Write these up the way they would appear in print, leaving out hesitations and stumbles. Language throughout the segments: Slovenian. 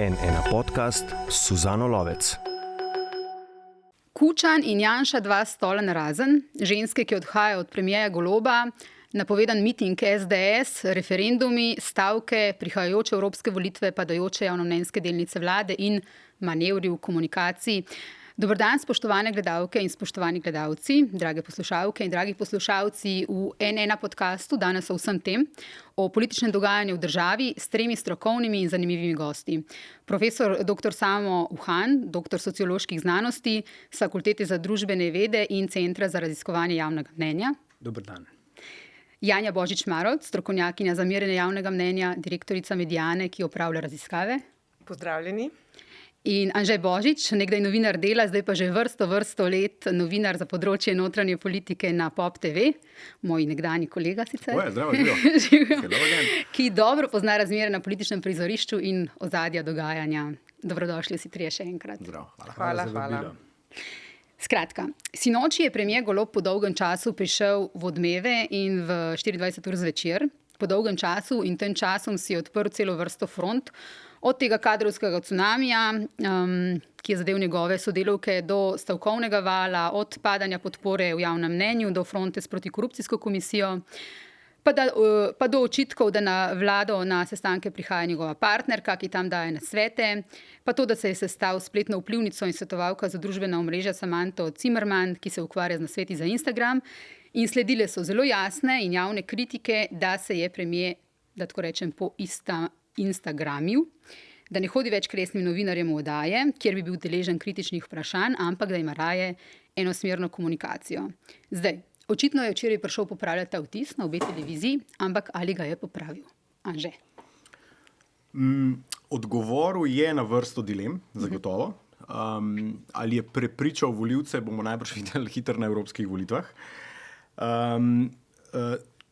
N1 podcast s Suzano Lovec. Kučan in Janša dva stola narazen, ženske, ki odhajajo od premierja Goloba, napovedan miting SDS, referendumi, stavke, prihajajoče evropske volitve, padajoče javnomnenjske delnice vlade in manevri v komunikaciji. Dober dan, spoštovane gledalke in spoštovani gledalci, drage poslušalke in dragi poslušalci v N1 podcastu. Danes o vsem tem, o političnem dogajanju v državi s 3 strokovnimi in zanimivimi gosti. Profesor dr. Samo Uhan, doktor socioloških znanosti s Fakultete za družbene vede in Centra za raziskovanje javnega mnenja. Dober dan. Janja Božič-Marolt, strokovnjakinja za merjenje javnega mnenja, direktorica Mediane, ki opravlja raziskave. Pozdravljeni. In Anže Božič, nekdaj novinar Dela, zdaj pa že vrsto let novinar za področje notranje politike na POP TV, moj nekdanji kolega sicer, Zdravo, ki dobro pozna razmere na političnem prizorišču in ozadja dogajanja. Dobrodošli vsi trije še enkrat. Zdravo. Hvala. Skratka, sinoči je premier Golob po dolgem času prišel v Odmeve in v 24 ur zvečer. Po dolgem času in tem časom si odprl celo vrsto front, od tega kadrovskega cunamija, ki je zadev njegove sodelavke, do stavkovnega vala, od padanja podpore v javnem mnenju, do fronte s protikorupcijsko komisijo, pa do očitkov, da na vlado na sestanke prihaja njegova partnerka, ki tam daje nasvete, pa to, da se je sestal spletno vplivnico in svetovalka za družbena omrežja Samanto Zimmerman, ki se ukvarja z nasveti za Instagram. In sledile so zelo jasne in javne kritike, da se je premier, da tako rečem, po Instagramil, da ne hodi več k resnim novinarjem v oddaje, kjer bi bil deležen kritičnih vprašanj, ampak da ima raje enosmerno komunikacijo. Zdaj, očitno je včeraj prišel popravljati ta vtis na obe televiziji, ampak ali ga je popravil? Anže? Odgovoril je na vrsto dilem, zagotovo. Ali je prepričal volivce, bomo najbrž videli hitro na evropskih volitvah.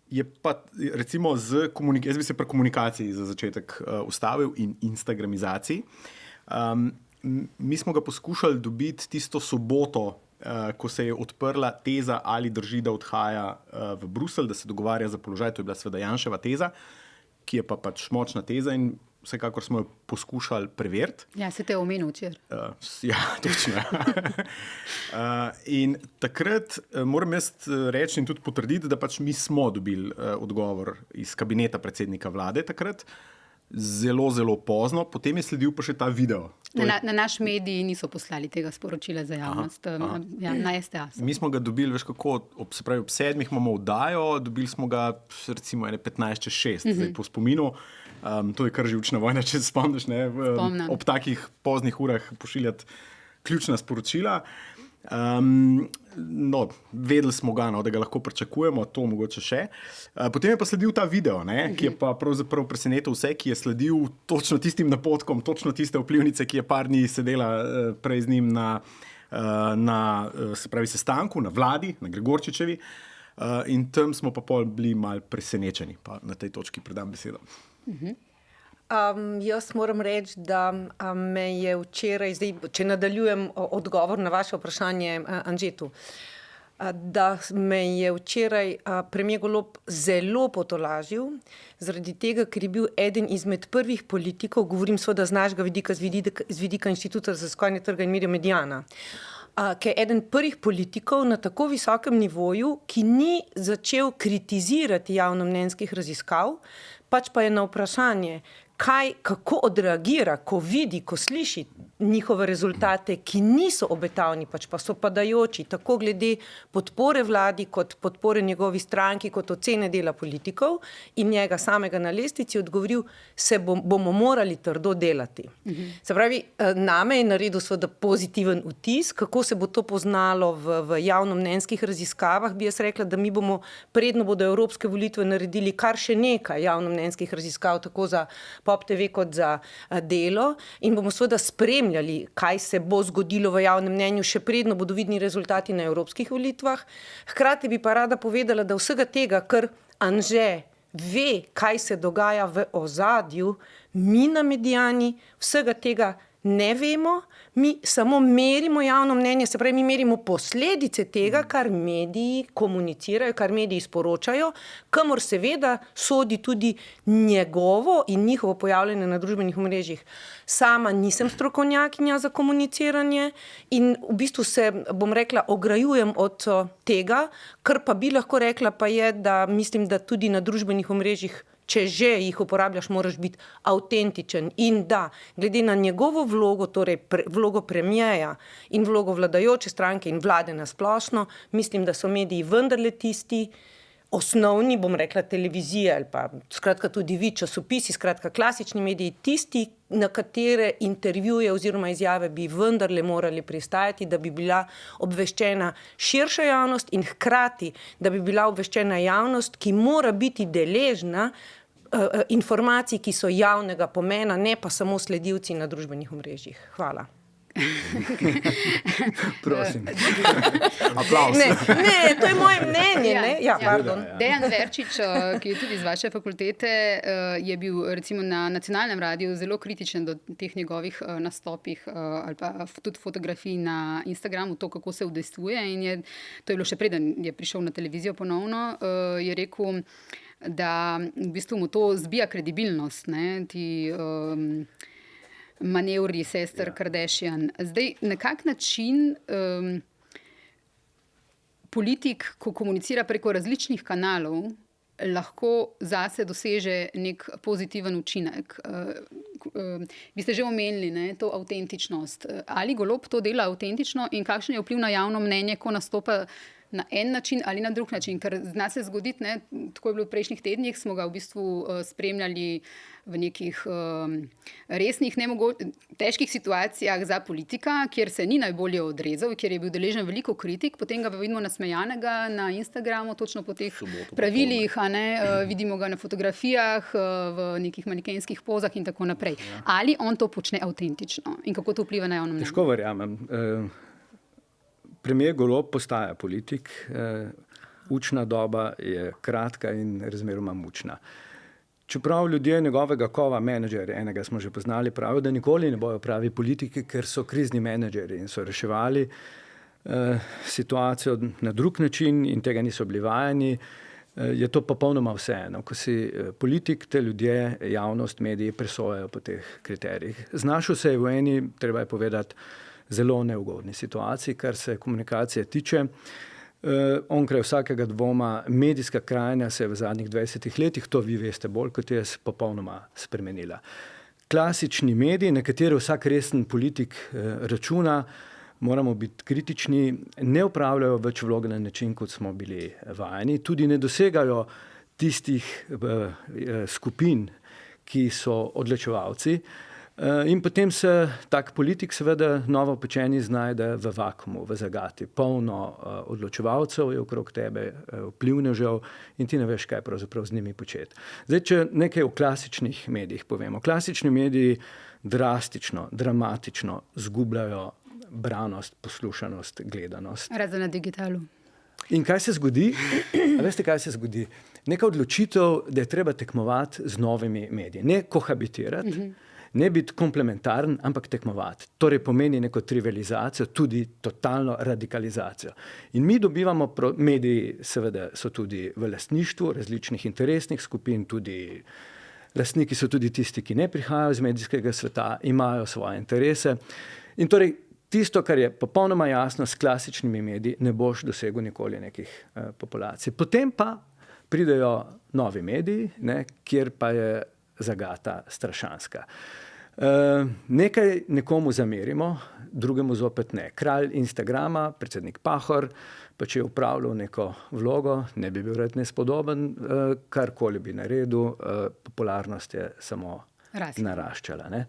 Je pa recimo jaz bi se pri komunikaciji za začetek ustavil in instagramizaciji. Mi smo ga poskušali dobiti tisto soboto, ko se je odprla teza, ali drži, da odhaja v Bruselj, da se dogovarja za položaj. To je bila seveda Janševa teza, ki je pa pač močna teza in vsekakor smo jo poskušali preveriti. Ja, se te je omenil včeraj. Ja, točno. In takrat moram jaz reči in tudi potrditi, da pač mi smo dobili odgovor iz kabineta predsednika vlade takrat, zelo pozno, potem je sledil pa še ta video. Na naš mediji niso poslali tega sporočila za javnost. Ja, na STA. Mi smo ga dobili, veš kako, ob 7 imamo oddajo, dobili smo ga recimo 15:06, zdaj po spominu. To je kar živčna vojna, če se spomniš, ob takih poznih urah pošiljati ključna sporočila. Vedeli smo ga, da ga lahko pričakujemo, to mogoče še. Potem je pa sledil ta video, ki je pa pravzaprav presenetil vse, ki je sledil točno tistim napotkom, točno tiste vplivnice, ki je par dni sedela prej z njim na sestanku, na vladi, na Gregorčičevi. In tam smo pa pol bili malo presenečeni. Pa na tej točki predam besedo. Jaz moram reči, da me je včeraj, zdaj, če nadaljujem odgovor na vaše vprašanje, Anžetu, da me je včeraj premier Golob zelo potolažil, zaradi tega, ker je bil eden izmed prvih politikov, govorim seveda z našega vidika, z vidika Inštituta za raziskovanje trga in medijev Mediana, ki je eden prvih politikov na tako visokem nivoju, ki ni začel kritizirati javnomnenjskih raziskav, pač pa je na vprašanje, kako odreagira, ko vidi, ko sliši njihove rezultate, ki niso obetavni, pač pa so padajoči, tako glede podpore vladi, kot podpore njegovi stranki, kot ocene dela politikov in njega samega na lestvici odgovoril, se bomo morali trdo delati. Se pravi, name je naredil seveda pozitiven vtis, kako se bo to poznalo v javnomnenjskih raziskavah, bi jaz rekla, da mi bomo, predno bodo evropske volitve naredili kar še nekaj javnomnenjskih raziskav, tako za POP TV kot za Delo, in bomo seveda spremljali, kaj se bo zgodilo v javnem mnenju, še predno bodo vidni rezultati na evropskih volitvah. Hkrati bi pa rada povedala, da vsega tega, kar Anže ve, kaj se dogaja v ozadju, mi na Mediani vsega tega ne vemo, mi samo merimo javno mnenje, se pravi, mi merimo posledice tega, kar mediji komunicirajo, kar mediji sporočajo, kamor seveda sodi tudi njegovo in njihovo pojavljanje na družbenih omrežjih. Sama nisem strokovnjakinja za komuniciranje in v bistvu se, bom rekla, ograjujem od tega, kar pa bi lahko rekla pa je, da mislim, da tudi na družbenih omrežjih, če že jih uporabljaš, moraš biti avtentičen in da, glede na njegovo vlogo, torej vlogo premierja in vlogo vladajoče stranke in vlade na splošno, mislim, da so mediji vendarle tisti, osnovni, bom rekla, televizija ali pa skratka tudi vi, časopisi, skratka klasični mediji, tisti, na katere intervjuje oziroma izjave bi vendarle morali pristajati, da bi bila obveščena širša javnost in hkrati, da bi bila obveščena javnost, ki mora biti deležna informacij, ki so javnega pomena, ne pa samo sledilci na družbenih omrežjih. Hvala. Prosim. Aplavz. Ne, to je moje mnenje. Ja, pardon. Dejan Verčič, ki je tudi iz vaše fakultete, je bil recimo na nacionalnem radiju zelo kritičen do teh njegovih nastopih ali pa tudi fotografij na Instagramu, to, kako se udejstvuje, in to je bilo še preden je prišel na televizijo ponovno, je rekel, da v bistvu mu to zbija kredibilnost, ne, ti manevri sester Kardashian. Zdaj, na kak način politik, ko komunicira preko različnih kanalov, lahko zase doseže nek pozitiven učinek? Vi ste že omenili, ne, to avtentičnost. Ali Golob to dela avtentično in kakšen je vpliv na javno mnenje, ko nastopa na en način ali na drug način? Ker zna se zgoditi, ne, tako je bilo v prejšnjih tednih, smo ga v bistvu spremljali v nekih resnih, težkih situacijah za politika, kjer se ni najbolje odrezal, kjer je bil deležen veliko kritik, potem ga vidimo nasmejanega na Instagramu, točno po teh pravilih, vidimo ga na fotografijah, v nekih manekenskih pozah in tako naprej. Ali on to počne avtentično in kako to vpliva na javno mnenje? Težko verjamem. Premier Golob postaja politik, učna doba je kratka in razmeroma mučna. Čeprav ljudje njegovega kova, menedžerja, enega smo že poznali, pravijo, da nikoli ne bojo pravi politiki, ker so krizni menedžeri in so reševali situacijo na drug način in tega niso bili vajeni, je to popolnoma vseeno. Ko si politik, te ljudje, javnost, mediji presojajo po teh kriterijih. Znašel se je v eni, treba je povedati, zelo neugodni situaciji, kar se komunikacije tiče. Onkraj vsakega dvoma, medijska krajina se je v zadnjih 20 letih, to vi veste bolj kot jaz, popolnoma spremenila. Klasični mediji, na katere vsak resen politik računa, moramo biti kritični, ne upravljajo več vloge na način, kot smo bili vajeni, tudi ne dosegajo tistih skupin, ki so odločevalci. In potem se tak politik seveda novopečeni znajde v vakumu, v zagati. Polno odločevalcev je okrog tebe, vplivnežev in ti ne veš, kaj pravzaprav z njimi početi. Zdaj, če nekaj o klasičnih medijih povemo. Klasični mediji drastično, dramatično zgubljajo branost, poslušanost, gledanost. Razen na digitalu. In kaj se zgodi? A veste, kaj se zgodi? Neka odločitev, da je treba tekmovati z novimi mediji. Ne kohabitirati, ne biti komplementaren, ampak tekmovati. Torej pomeni neko trivializacijo, tudi totalno radikalizacijo. In mi dobivamo, mediji seveda so tudi v lastništvu različnih interesnih skupin, tudi lastniki so tudi tisti, ki ne prihajajo iz medijskega sveta, imajo svoje interese. In torej tisto, kar je popolnoma jasno, s klasičnimi mediji ne boš dosegel nikoli nekih populacij. Potem pa pridejo novi mediji, kjer pa je zagata strašanska. Nekaj nekomu zamerimo, drugemu zopet ne. Kralj Instagrama, predsednik Pahor, pa če je upravljal neko vlogo, ne bi bil rad nespodoben, karkoli bi naredil, popularnost je samo naraščala. Ne?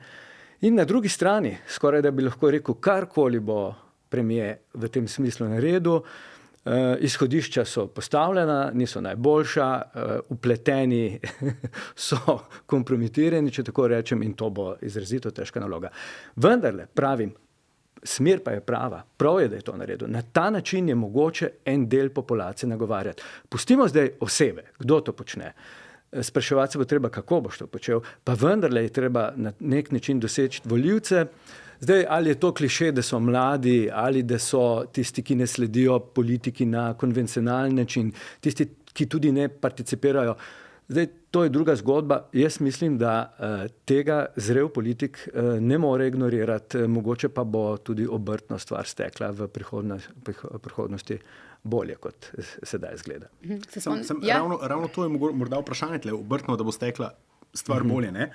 In na drugi strani, skoraj da bi lahko rekel, karkoli bo premier v tem smislu naredil, izhodišča so postavljena, niso najboljša, upleteni so kompromitirani, če tako rečem, in to bo izrazito težka naloga. Vendarle, pravim, smer pa je prava, prav je, da je to naredil. Na ta način je mogoče en del populacije nagovarjati. Pustimo zdaj osebe, kdo to počne. spraševati se bo treba, kako boš to počel, pa vendarle je treba na nek način doseči volivce. Zdaj, ali je to kliše, da so mladi, ali da so tisti, ki ne sledijo politiki na konvencionalen način, tisti, ki tudi ne participirajo. Zdaj, to je druga zgodba. Jaz mislim, da tega zrel politik ne more ignorirati, mogoče pa bo tudi obrtno stvar stekla v prihodnosti bolje, kot sedaj izgleda. Ravno to je morda vprašanje tle, obrtno, da bo stekla stvar bolje, ne?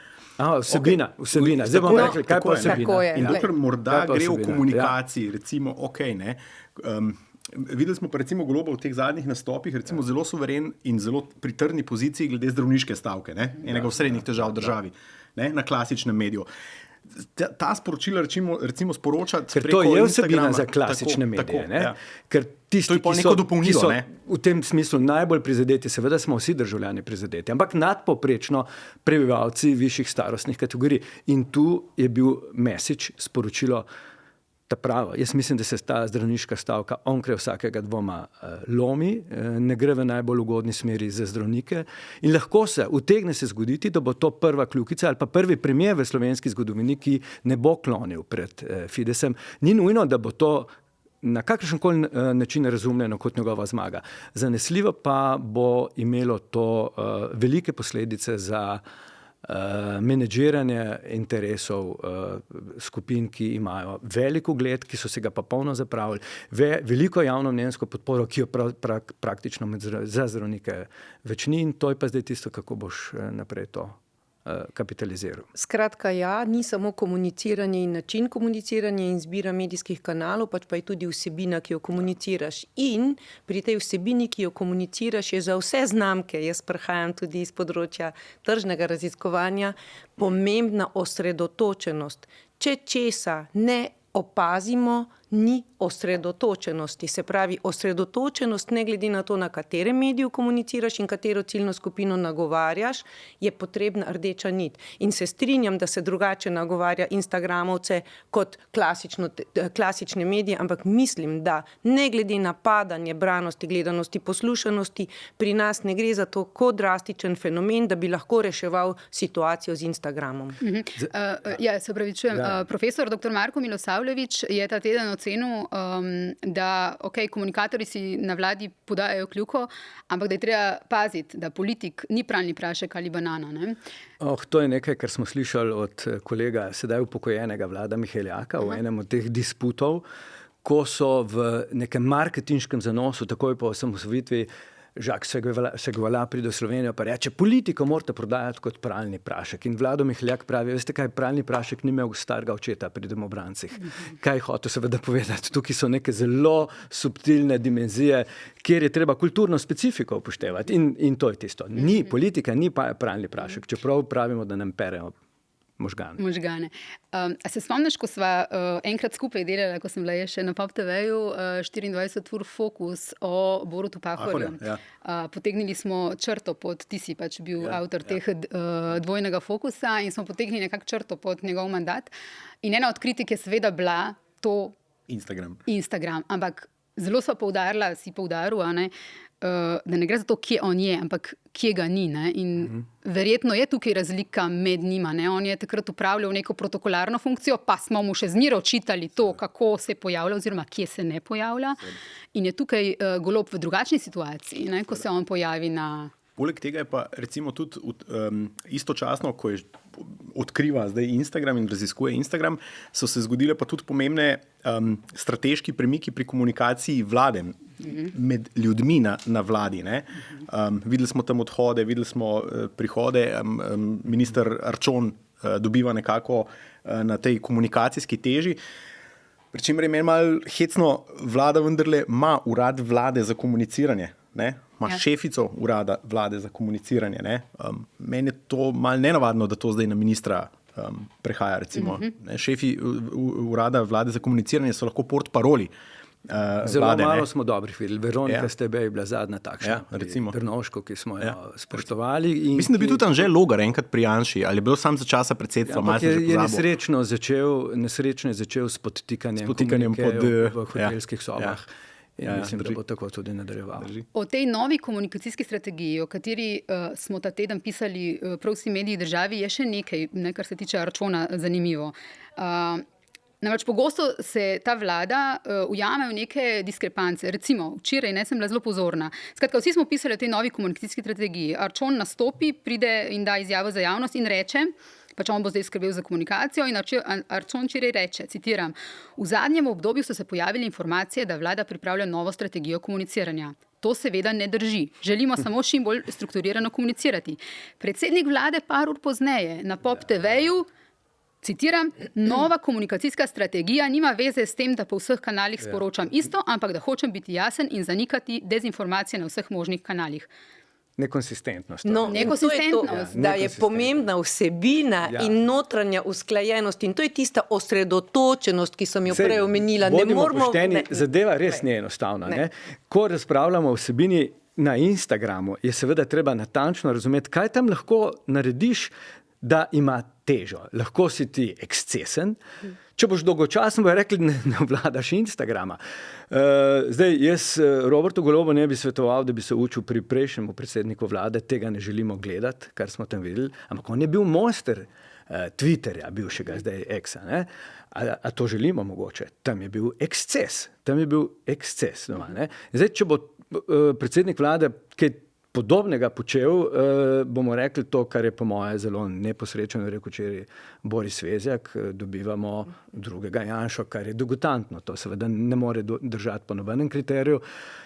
Vsebina. Zdaj bomo rekli, kaj pa vsebina. In dokler morda gre v komunikaciji, recimo, ne, videli smo pa recimo Goloba v teh zadnjih nastopih, recimo zelo suveren in zelo pri trdni poziciji glede zdravniške stavke, ne, enega osrednjih težav v državi, ne, na klasičnem mediju. Ta sporočila recimo sporočati ker to je vsebina za klasične medije. Ne? Ker tisti, ki so v tem smislu najbolj prizadeti, seveda smo vsi državljani prizadeti, ampak nadpoprečno prebivalci višjih starostnih kategorij. In tu je bil message, sporočilo ta pravo. Jaz mislim, da se ta zdravniška stavka onkraj vsakega dvoma lomi, ne gre v najbolj ugodni smeri za zdravnike in lahko se utegne se zgoditi, da bo to prva kljukica ali pa prvi primer v slovenski zgodovini, ki ne bo klonil pred Fidesem. Ni nujno, da bo to na kakršenkoli način razumljeno kot njegova zmaga. Zanesljivo pa bo imelo to velike posledice za menedžiranje interesov skupin, ki imajo velik ugled, ki so se ga pa polno zapravili, veliko javnomnenjsko podporo, ki jo praktično za zdravnike več ni, in to je pa zdaj tisto, kako boš naprej to kapitaliziral. Skratka, ni samo komuniciranje in način komuniciranja in izbira medijskih kanalov, pač pa je tudi vsebina, ki jo komuniciraš. In pri tej vsebini, ki jo komuniciraš, je za vse znamke, jaz prihajam tudi iz področja tržnega raziskovanja, pomembna osredotočenost. Če česa ne opazimo, ni osredotočenosti. Se pravi, osredotočenost ne glede na to, na katerem mediju komuniciraš in katero ciljno skupino nagovarjaš, je potrebna rdeča nit. In se strinjam, da se drugače nagovarja instagramovce kot klasične medije, ampak mislim, da ne glede na padanje branosti, gledanosti, poslušanosti, pri nas ne gre za to tako drastičen fenomen, da bi lahko reševal situacijo z Instagramom. Se pravičujem. Profesor dr. Marko Milosavljević je ta teden ocenil, da komunikatorji si na vladi podajajo kljuko, ampak da je treba paziti, da politik ni pralni prašek ali banana. Ne? To je nekaj, kar smo slišali od kolega sedaj upokojenega Vlada Miheljaka v enem od teh disputov, ko so v nekem marketinškem zanosu, takoj po osamosvojitvi, Jacques Seguela pride v Slovenijo pa reče, politiko morate prodajati kot pralni prašek. In Vlado Miheljak pravi, veste kaj, pralni prašek ni imel starega očeta pri domobrancih. Kaj hotel seveda povedati? Tukaj so neke zelo subtilne dimenzije, kjer je treba kulturno specifiko upoštevati. In to je tisto. Politika ni pa pralni prašek, čeprav pravimo, da nam perejo možgane. A se spomniš, ko sva enkrat skupaj delala, ko sem bila še na Pop TV-ju 24 ur Fokus o Borutu Pahorju. Potegnili smo črto pod, ti si pač bil avtor teh dvojnega Fokusa in smo potegnili nekako črto pod njegov mandat. In ena od kritik je seveda bila to Instagram. Ampak zelo sva poudarila, si poudaril, da ne gre za to, kje on je, ampak kje ga ni. Ne? In verjetno je tukaj razlika med njima. Ne? On je takrat upravljal neko protokolarno funkcijo, pa smo mu še zmeraj očitali to, kako se pojavlja oziroma kje se ne pojavlja. In je tukaj Golob v drugačni situaciji, ne? Ko se on pojavi na... Poleg tega je pa recimo tudi istočasno, ko je odkriva zdaj Instagram in raziskuje Instagram, so se zgodile pa tudi pomembne strateški premiki pri komunikaciji vlade med ljudmi na vladi. Ne? Videli smo tam odhode, videli smo prihode, minister Arčon dobiva nekako na tej komunikacijski teži. Pričemer je meni malo hecno, vlada vendarle ima urad vlade za komuniciranje. Ima šefico urada vlade za komuniciranje. Meni je to malo nenavadno, da to zdaj na ministra prehaja. Recimo. Šefi urada vlade za komuniciranje so lahko portparoli zelo vlade. Malo smo dobrih videli. Veronika Stebe je bila zadnja takšna. Trnovško, ki smo jo spoštovali. Mislim, da bi tudi Anže Logar enkrat pri Janši, ali je bil sam za časa predsedstva. Je nesrečno začel s podtikanjem v hotelskih sobah. in mislim, da bo tako tudi nadaljeval. O tej novi komunikacijski strategiji, o kateri smo ta teden pisali prav vsi mediji državi, je še nekaj, kar se tiče Arčona, zanimivo. Namreč pogosto se ta vlada ujame v neke diskrepance. Recimo, včeraj sem bila zelo pozorna. Skratka, vsi smo pisali o tej novi komunikacijski strategiji. Arčon nastopi, pride in da izjavo za javnost in reče, pač on bo zdaj skrbel za komunikacijo, in Arčon včeraj reče, citiram, v zadnjem obdobju so se pojavile informacije, da vlada pripravlja novo strategijo komuniciranja. To seveda ne drži. Želimo samo čim bolj strukturirano komunicirati. Predsednik vlade par ur pozneje na Pop TV-ju, citiram, nova komunikacijska strategija nima veze s tem, da po vseh kanalih sporočam isto, ampak da hočem biti jasen in zanikati dezinformacije na vseh možnih kanalih. Nekonsistentnost. No, nekonsistentnost. Da je pomembna vsebina in notranja usklajenost in to je tista osredotočenost, ki sem jo prej omenila. Bodimo pošteni, zadeva res ni enostavna. Ne? Ko razpravljamo o vsebini na Instagramu, je seveda treba natančno razumeti, kaj tam lahko narediš, da ima težo. Lahko si ti ekscesen, če boš dolgočasen, bojo rekli, ne vladaš Instagrama. Zdaj, jaz Robertu Golobu ne bi svetoval, da bi se učil pri prejšnjemu predsedniku vlade, tega ne želimo gledati, kar smo tam videli, ampak on je bil mojster Twitterja, bivšega zdaj Exa. Ne? A to želimo mogoče? Tam je bil eksces. Doma, ne? Zdaj, če bo predsednik vlade kaj podobnega počel, bomo rekli to, kar je po moje zelo neposrečeno rekel včeraj Boris Vezjak, dobivamo drugega Janšo, kar je degutantno. To seveda ne more držati po nobenem kriteriju.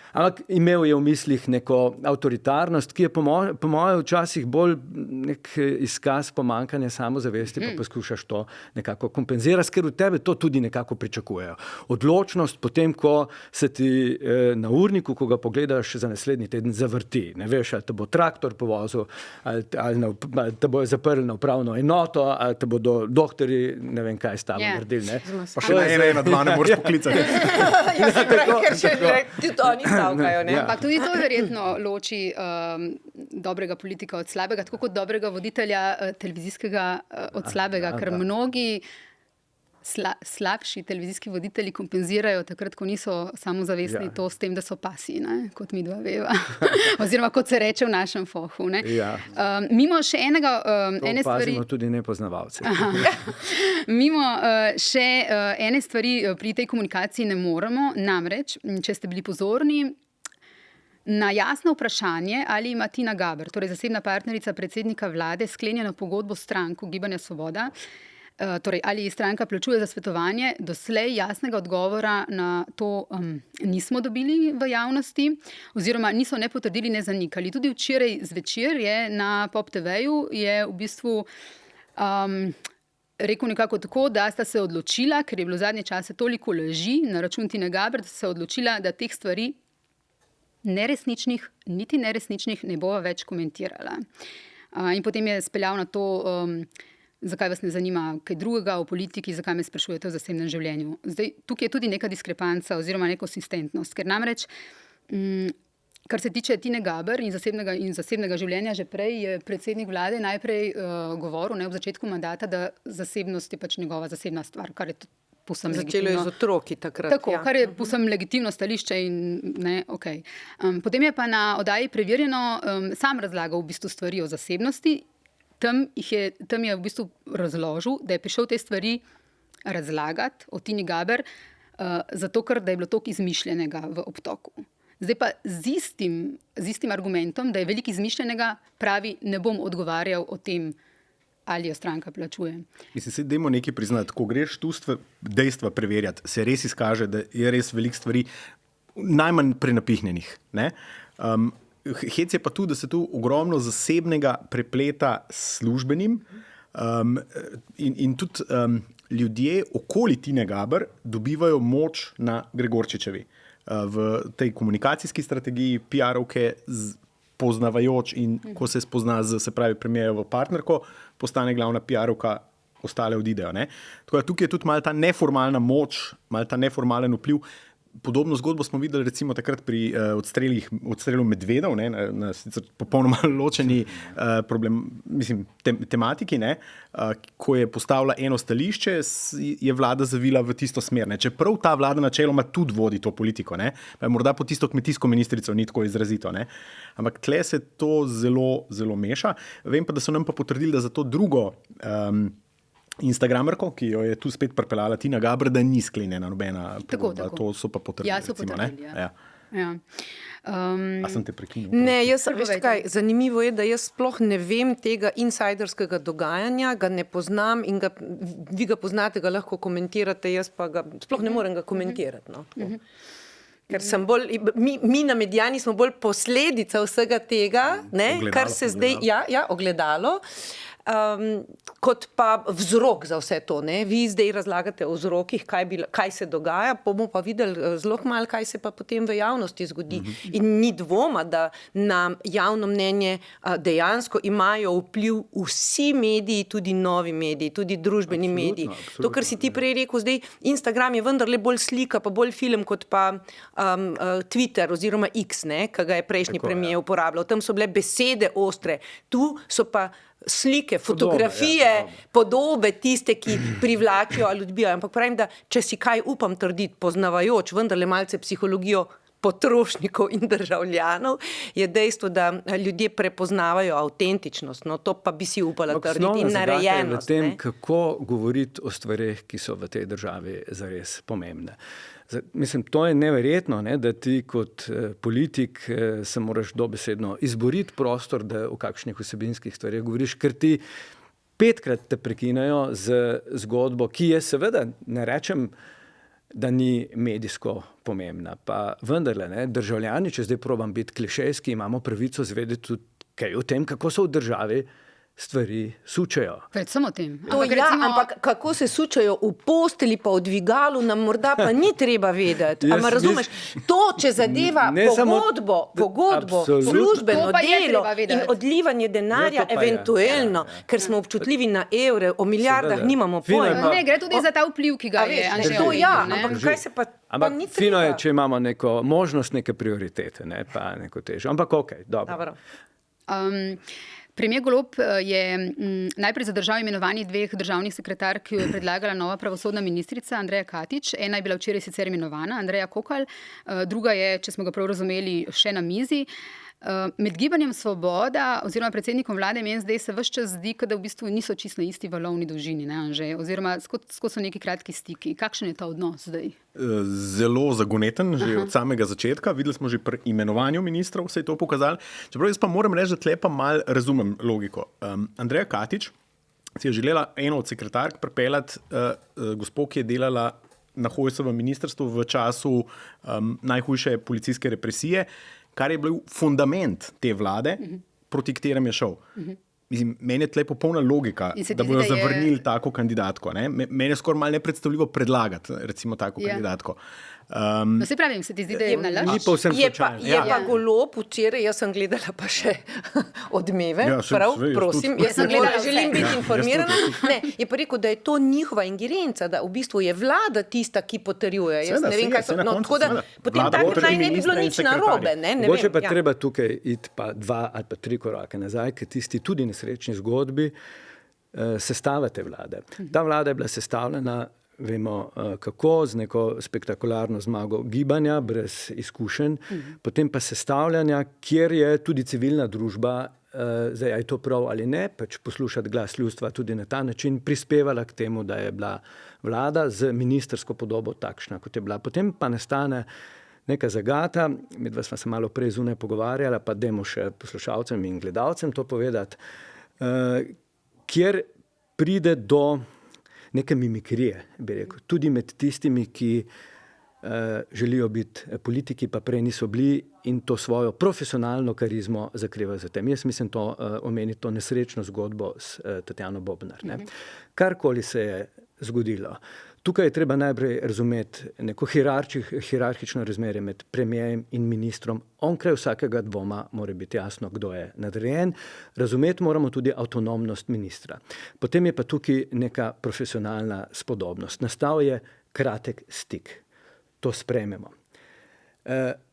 Ampak imel je v mislih neko avtoritarnost, ki je po moje včasih bolj nek izkaz pomankanja samozavesti, pa poskušaš to nekako kompenzirati, ker v tebe to tudi nekako pričakujejo. Odločnost potem, ko se ti na urniku, ko ga pogledaš za naslednji teden, zavrti. Ne veš, ali te bo traktor povozil, ali te bojo zaprli na upravno enoto, ali te bodo doktorji, ne vem kaj stalo naredili. Ne? Pa še na 2 ne moreš poklicati. Ja, se pravi, ker še tudi oni stavkajo. Ampak tudi to verjetno loči dobrega politika od slabega, tako kot dobrega voditelja televizijskega od slabega, ker mnogi slabši televizijski voditelji kompenzirajo takrat, ko niso samozavestni, to s tem, da so pasi, ne? Kot mi dva veva. Oziroma, kot se reče v našem fohu. Ne? Mimo še ene stvari... To tudi nepoznavalci. Mimo še ene stvari pri tej komunikaciji ne moremo, namreč, če ste bili pozorni, na jasno vprašanje, ali ima Tina Gaber, torej zasebna partnerica predsednika vlade, sklenjeno pogodbo s stranko Gibanja Svoboda, torej ali stranka plačuje za svetovanje, doslej jasnega odgovora na to nismo dobili v javnosti, oziroma niso ne potrdili, ne zanikali. Tudi včeraj zvečer je na Pop TV-ju je v bistvu rekel nekako tako, da sta se odločila, ker je bilo zadnje čase toliko laži na račun Tine Gaber, da sta se odločila, da teh stvari neresničnih, niti neresničnih ne bova več komentirala. In potem je speljal na to, zakaj vas ne zanima kaj drugega o politiki, zakaj me sprašujete o zasebnem življenju. Zdaj, tukaj je tudi neka diskrepanca oziroma nekonsistentnost, ker namreč, kar se tiče Tine Gaber in zasebnega življenja, že prej je predsednik vlade najprej govoril, ob začetku mandata, da zasebnost je pač njegova zasebna stvar, kar je povsem legitimno. Začelo je z otroki takrat. Tako, kar je povsem legitimno stališče in ne, okej. Potem je pa na oddaji Preverjeno sam razlagal v bistvu stvari o zasebnosti. Tam je v bistvu razložil, da je prišel te stvari razlagati o Tini Gaber, zato ker da je bilo toliko izmišljenega v obtoku. Zdaj pa z istim argumentom, da je veliko izmišljenega, pravi, ne bom odgovarjal o tem, ali jo stranka plačuje. Mislim, se dajmo nekaj priznati, ko greš tu dejstva preverjati, se res izkaže, da je res veliko stvari najmanj prenapihnjenih. Ne? Hec je pa tu, da se tu ogromno zasebnega prepleta s službenim in tudi ljudje okoli Tine Gaber dobivajo moč na Gregorčičevi. V tej komunikacijski strategiji PR-ovke poznavajoč in ko se spozna se pravi premierjevo partnerko, postane glavna PR-ovka, ostale odidejo. Ne? Tako da tukaj je tudi malo ta neformalna moč, malo ta neformalen vpliv. Podobno zgodbo smo videli recimo takrat pri odstrelu medvedov, ne, na sicer popolnoma ločeni tematiki, ne, ko je postavila eno stališče, je vlada zavila v tisto smer. Ne. Čeprav ta vlada načeloma tudi vodi to politiko, ne, morda po tisto kmetijsko ministrico ni tako izrazito. Ne. Ampak tle se to zelo, zelo meša. Vem pa, da so nam pa potrdili, da za to drugo Instagramerko, ki jo je tu spet pripeljala Tina Gaber, da ni sklenjena nobena pogodba. To so pa potrdili. Ja, so potrdili. Ja. A sem te prekinil? Ne, veš kaj, zanimivo je, da jaz sploh ne vem tega insajderskega dogajanja, ga ne poznam in vi ga poznate, ga lahko komentirate, jaz pa ga sploh ne morem ga komentirati. No. Ker sem mi na Mediani smo bolj posledica vsega tega, ne, kar se zdaj, ogledalo. Kot pa vzrok za vse to. Ne? Vi zdaj razlagate o vzrokih, kaj se dogaja, bomo pa videli zelo malo, kaj se pa potem v javnosti zgodi. In ni dvoma, da na javno mnenje dejansko imajo vpliv vsi mediji, tudi novi mediji, tudi družbeni mediji. To, kar si ti prej rekel, zdaj Instagram je vendarle bolj slika, pa bolj film, kot pa Twitter oziroma X, ki ga je prejšnji premijer uporabljal. Tam so bile besede ostre, tu so pa slike, fotografije, podobe tiste, ki privlačijo ali odbijajo. Ampak pravim, da če si kaj upam trditi, poznavajoč vendarle malce psihologijo potrošnikov in državljanov, je dejstvo, da ljudje prepoznavajo avtentičnost. No, to pa bi si upala trditi in narejenost. V tem, kako govoriti o stvareh, ki so v tej državi zares pomembne. Mislim, to je neverjetno, ne, da ti kot politik se moraš dobesedno izboriti prostor, da o kakšnih vsebinskih stvarih govoriš, ker ti 5-krat te prekinejo z zgodbo, ki je seveda, ne rečem, da ni medijsko pomembna. Pa vendarle, ne, državljani, če zdaj probam biti klišejski, imamo pravico zvedeti tudi kaj o tem, kako so v državi stvari sučajo. Predvsem o tem. Ampak kako se sučajo v posteli pa v dvigalu, nam morda pa ni treba vedeti. Ampak razumeš, to, če zadeva pogodbo, službeno delo in odlivanje denarja, eventuelno, ker smo občutljivi na evre, o milijardah nimamo pojma. Ne, gre tudi za ta vpliv, ki ga je Anže omenil. Ampak kaj se pa ni treba? Fino je, če imamo neko možnost, neke prioritete, ne, pa neko težo. Ampak okej, dobro. Premier Golob je najprej zadržal imenovanje 2 državnih sekretark, ki jo je predlagala nova pravosodna ministrica Andreja Katič. Ena je bila včeraj sicer imenovana, Andreja Kokalj, druga je, če smo ga prav razumeli, še na mizi. Med Gibanjem Svoboda oziroma predsednikom vlade meni zdaj se ves čas zdi, da v bistvu niso čisto na isti valovni dolžini, ne, Anže? Oziroma, skozi so neki kratki stiki. Kakšen je ta odnos zdaj? Zelo zagoneten, že od samega začetka. Videli smo že pri imenovanju ministrov, se je to pokazalo. Čeprav jaz pa moram reči, da tle pa malo razumem logiko. Andreja Katič si je želela eno od sekretark pripeljati gospo, ki je delala na Hojsovem ministrstvu v času najhujše policijske represije, kar je bil fundament te vlade, proti katerem je šel. Mislim, meni je tle popolna logika, da bodo zavrnili tako kandidatko. Ne? Meni je skoraj malo nepredstavljivo predlagati, recimo, tako kandidatko. No, se pravim, se ti zdi, da je nalaž? Ni pa vsem slučajno. Je pa Golob včeraj, jaz sem gledala pa še Odmeve, prosim, jaz sem gledala, želim biti informirana. Ne, je pa rekel, da je to njihova ingerenca, da v bistvu je vlada tista, ki potrjuje. Jaz ne vem, kaj so. No, tako da potem tako naj ne bi bilo nič narobe. Mogoče pa treba tukaj iti pa 2 ali pa 3 korake nazaj, ker tisti tudi nesrečni zgodbi sestave te vlade. Ta vlada je bila sestavljena, vemo kako, z neko spektakularno zmago Gibanja, brez izkušenj, potem pa sestavljanja, kjer je tudi civilna družba, zdaj je to prav ali ne, pač poslušati glas ljudstva tudi na ta način, prispevala k temu, da je bila vlada z ministrsko podobo takšna, kot je bila. Potem pa nastane neka zagata, midva sva se malo prej zunaj pogovarjala, pa dajmo še poslušalcem in gledalcem to povedati, kjer pride do neke mimikrije, bi rekel, tudi med tistimi, ki želijo biti politiki, pa prej niso bili in to svojo profesionalno karizmo zakrivajo za tem. Jaz mislim to omeniti to nesrečno zgodbo s Tatjano Bobnar. Ne. Karkoli se je zgodilo. Tukaj je treba najprej razumeti neko hierarhično razmerje med premierjem in ministrom. Onkraj vsakega dvoma mora biti jasno, kdo je nadrejen. Razumeti moramo tudi avtonomnost ministra. Potem je pa tukaj neka profesionalna spodobnost. Nastal je kratek stik. To sprejmemo.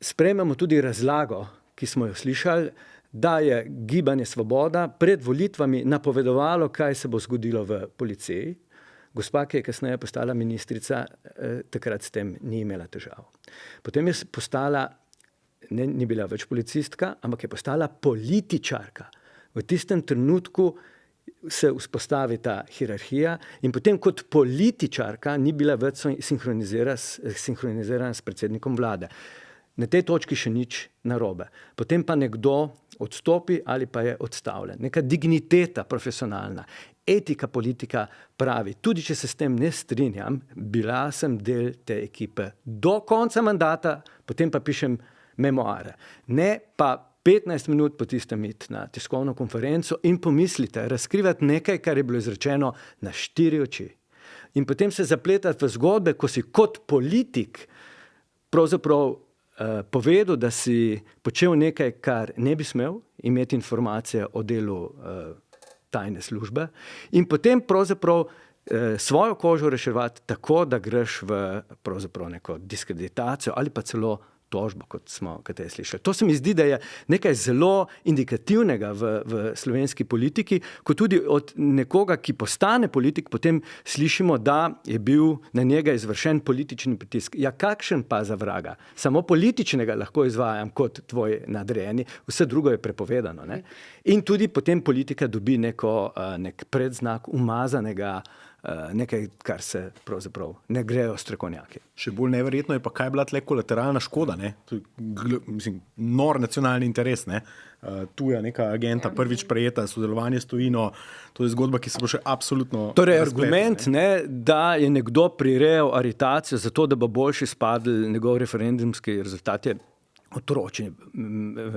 sprejmemo tudi razlago, ki smo jo slišali, da je Gibanje Svoboda pred volitvami napovedovalo, kaj se bo zgodilo v policiji. Gospa, ki je kasneje postala ministrica, takrat s tem ni imela težav. Potem je postala, ni bila več policistka, ampak je postala političarka. V tistem trenutku se vzpostavi ta hierarhija in potem kot političarka ni bila več sinhronizirana s predsednikom vlade. Na tej točki še nič narobe. Potem pa nekdo odstopi ali pa je odstavljen. Neka digniteta profesionalna, etika politika pravi, tudi če se s tem ne strinjam, bila sem del te ekipe do konca mandata, potem pa pišem memoare. Ne pa 15 minut po tistem iti na tiskovno konferenco in pomislite, razkrivati nekaj, kar je bilo izrečeno na 4 oči. In potem se zapletati v zgodbe, ko si kot politik pravzaprav povedal, da si počel nekaj, kar ne bi smel, imeti informacije o delu tajne službe in potem pravzaprav svojo kožo reševati tako, da greš v pravzaprav neko diskreditacijo ali pa celo tožbo, kot smo kateri slišali. To se mi zdi, da je nekaj zelo indikativnega v slovenski politiki, ko tudi od nekoga, ki postane politik, potem slišimo, da je bil na njega izvršen politični pritisk. Ja, kakšen pa za vraga? Samo političnega lahko izvajam kot tvoj nadrejeni, vse drugo je prepovedano. Ne? In tudi potem politika dobi nek predznak umazanega, nekaj, kar se pravzaprav ne grejo strokovnjaki. Še bolj neverjetno je pa, kaj je bila tle kolateralna škoda. Ne? To je, mislim, nor nacionalni interes. Ne? Tuja neka agenta, prvič prejeta, sodelovanje s tujino, to je zgodba, ki se bo še absolutno... Torej, argument, da je nekdo prirejal aretacijo zato, da bo boljši spadl njegov referendumski rezultat, je otročje.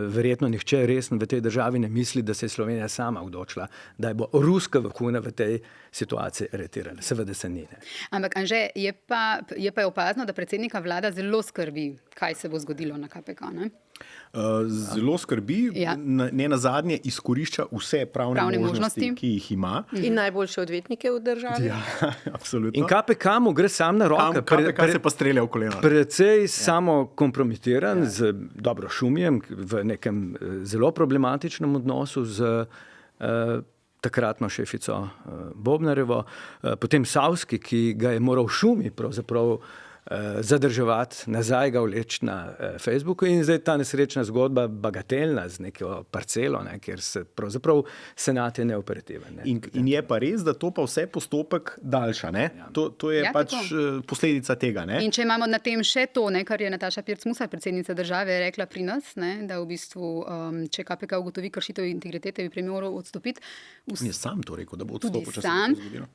Verjetno nihče resno v tej državi ne misli, da se je Slovenija sama odločila, da je bo ruska vohuna v tej situaciji aretirala. Seveda se ni. Ne. Ampak, Anže, je pa opazno, da predsednika vlada zelo skrbi, kaj se bo zgodilo na KPK, ne? Zelo skrbi, ne nazadnje izkorišča vse pravne možnosti, ki jih ima. In najboljše odvetnike v državi. Ja, absolutno. In KPK mu gre sam na roke. KPK se pa strelja v koleno. Precej samo kompromitiran z dobro Šumijem v nekem zelo problematičnem odnosu z takratno šefico Bobnarjevo, potem Savski, ki ga je moral Šumi pravzaprav zadrževati, nazaj ga vleči na Facebooku in zdaj ta nesrečna zgodba bagatelna z neko parcelo, kjer se pravzaprav senat je neoperativen. Ne. In je pa res, da to pa vse postopek daljša. Ne? Ja. To je pač posledica tega. Ne? In če imamo na tem še to, kar je Nataša Pirc-Musar, predsednica države, rekla pri nas, da v bistvu, če KPK ugotovi kršitev integritete, bi moral odstopiti. On je sam to rekel, da bo odstopil, če se sam, to zgodilo.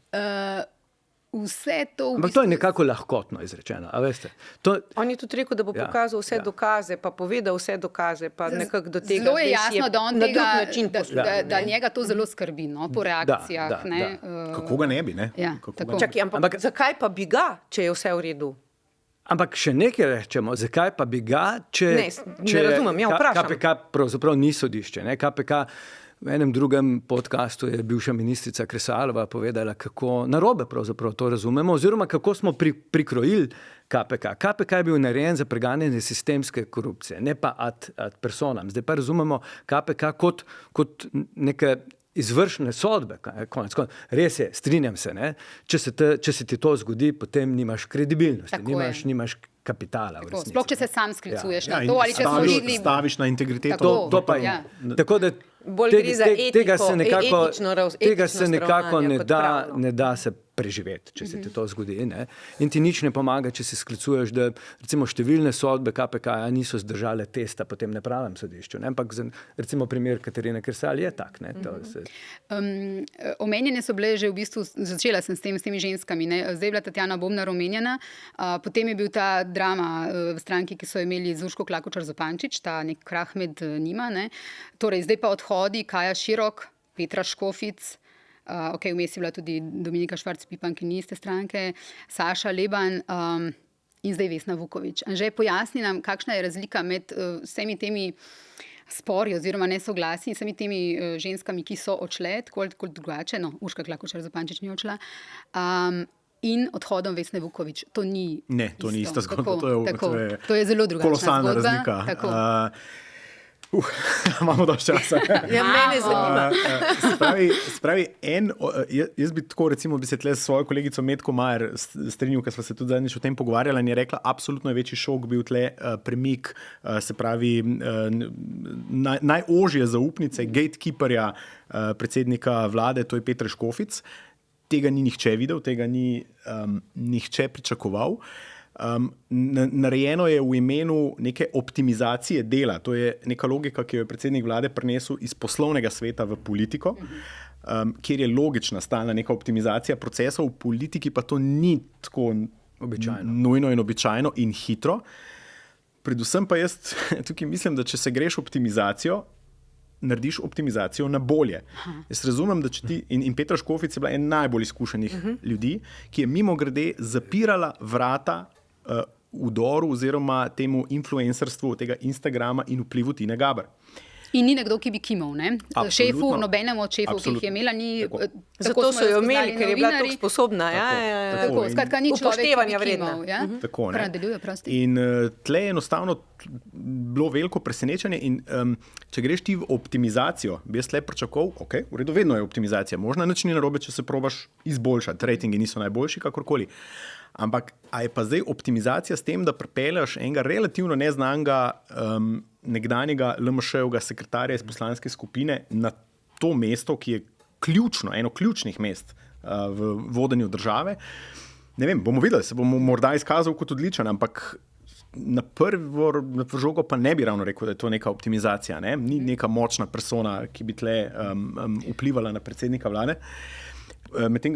Vse to Ampak to je nekako lahkotno izrečeno, a veste. On je tudi rekel, da bo pokazal vse dokaze, pa povedal vse dokaze, pa nekako do tega. Zelo je jasno, da on tega, da njega to zelo skrbi, po reakcijah. Kako ga ne bi, ne? Ja, čakaj, ampak zakaj pa bi ga, če je vse v redu? Ampak še nekaj rečemo, zakaj pa bi ga, če razumem, vprašam. KPK pravzaprav ni sodišče. KPK v enem drugem podcastu je bivša ministrica Kresalova povedala, kako narobe pravzaprav to razumemo, oziroma kako smo prikrojili KPK. KPK je bil narejen za preganjanje sistemske korupcije, ne pa ad personam. Zdaj pa razumemo KPK kot neke izvršne sodbe. Res je, strinjam se. Ne? Če se ti to zgodi, potem nimaš kredibilnosti, nimaš kapitala. Sploh, če se sam sklicuješ na to, ali če so videli... Staviš na integriteto. To pa je. Tako da tega se nekako ne da se preživeti, če se ti to zgodi. Ne? In ti nič ne pomaga, če se sklicuješ, da recimo številne sodbe KPK niso zdržale testa po tem nepravem sodišču. Ne? Ampak recimo primer Katarine Kresal je tak. Ne? Omenjene so bile že v bistvu, začela sem s temi ženskami, ne? Zdaj je bila Tatjana Bobnar omenjena, potem je bil ta drama v stranki, ki so imeli z Urško Klakočar Zupančič, ta nek krah med njima. Ne? Torej, zdaj pa odhodi Kaja Širok, Petra Škofic, vmes je bila tudi Dominika Švarc-Pipan, ki ni iste stranke, Saša Leban in zdaj Vesna Vuković. Anže, pojasni nam, kakšna je razlika med vsemi temi spori oziroma nesoglasji in vsemi temi ženskami, ki so odšle, tako drugače, Urška Klakočar Zupančič ni odšla, in odhodom Vesne Vuković. To ni ista zgodba. To je zelo drugačna kolosalna zgodba. razlika. Imamo dosti časa. Ja, mene zanima. Spravi, jaz bi tako, recimo, bi se tle s svojo kolegico Metko Majer strinjal, ker smo se tudi zadnjič o tem pogovarjali, in je rekla, absolutno je večji šok bil tle premik, se pravi, najožje zaupnice, gatekeeperja predsednika vlade, to je Peter Škofic. Tega ni nihče videl, tega ni nihče pričakoval. Narejeno je v imenu neke optimizacije dela. To je neka logika, ki jo je predsednik vlade prinesel iz poslovnega sveta v politiko, kjer je logična stalna neka optimizacija procesov, v politiki pa to ni tako nujno in običajno in hitro. Predvsem pa jaz tukaj mislim, da če se greš optimizacijo, narediš optimizacijo na bolje. Jaz razumem, da če ti, in Petra Škofic je bila en najbolj izkušenih ljudi, ki je mimogrede zapirala vrata vdoru oziroma temu influencerstvu tega Instagrama in vplivu Tine Gaber. In ni nekdo, ki bi kimal, ne? Šefu, nobenemu od šefov, ki jih je imela, ni... Zato so jo imeli, ker je bila tako sposobna. Tako, skratka, ni človek, upoštevanja ki bi kimal. vredna. Tako, ne. Predeluje, prosti. In tle je enostavno bilo veliko presenečenje in če greš ti v optimizacijo, bi jaz tle pričakoval, ok, v redu, vedno je optimizacija, možno nič ni narobe, če se probaš izboljšati, rejtingi niso najboljši, kakorkoli. Ampak, a je pa zdaj optimizacija s tem, da pripelješ enega relativno neznanega nekdanjega LMŠ-ovega sekretarja iz poslanske skupine na to mesto, ki je ključno, eno ključnih mest v vodenju države. Ne vem, bomo videli, se bomo morda izkazal kot odličen, ampak na prvo žogo pa ne bi ravno rekel, da je to neka optimizacija. Ne? Ni neka močna persona, ki bi tle vplivala na predsednika vlade. Medtem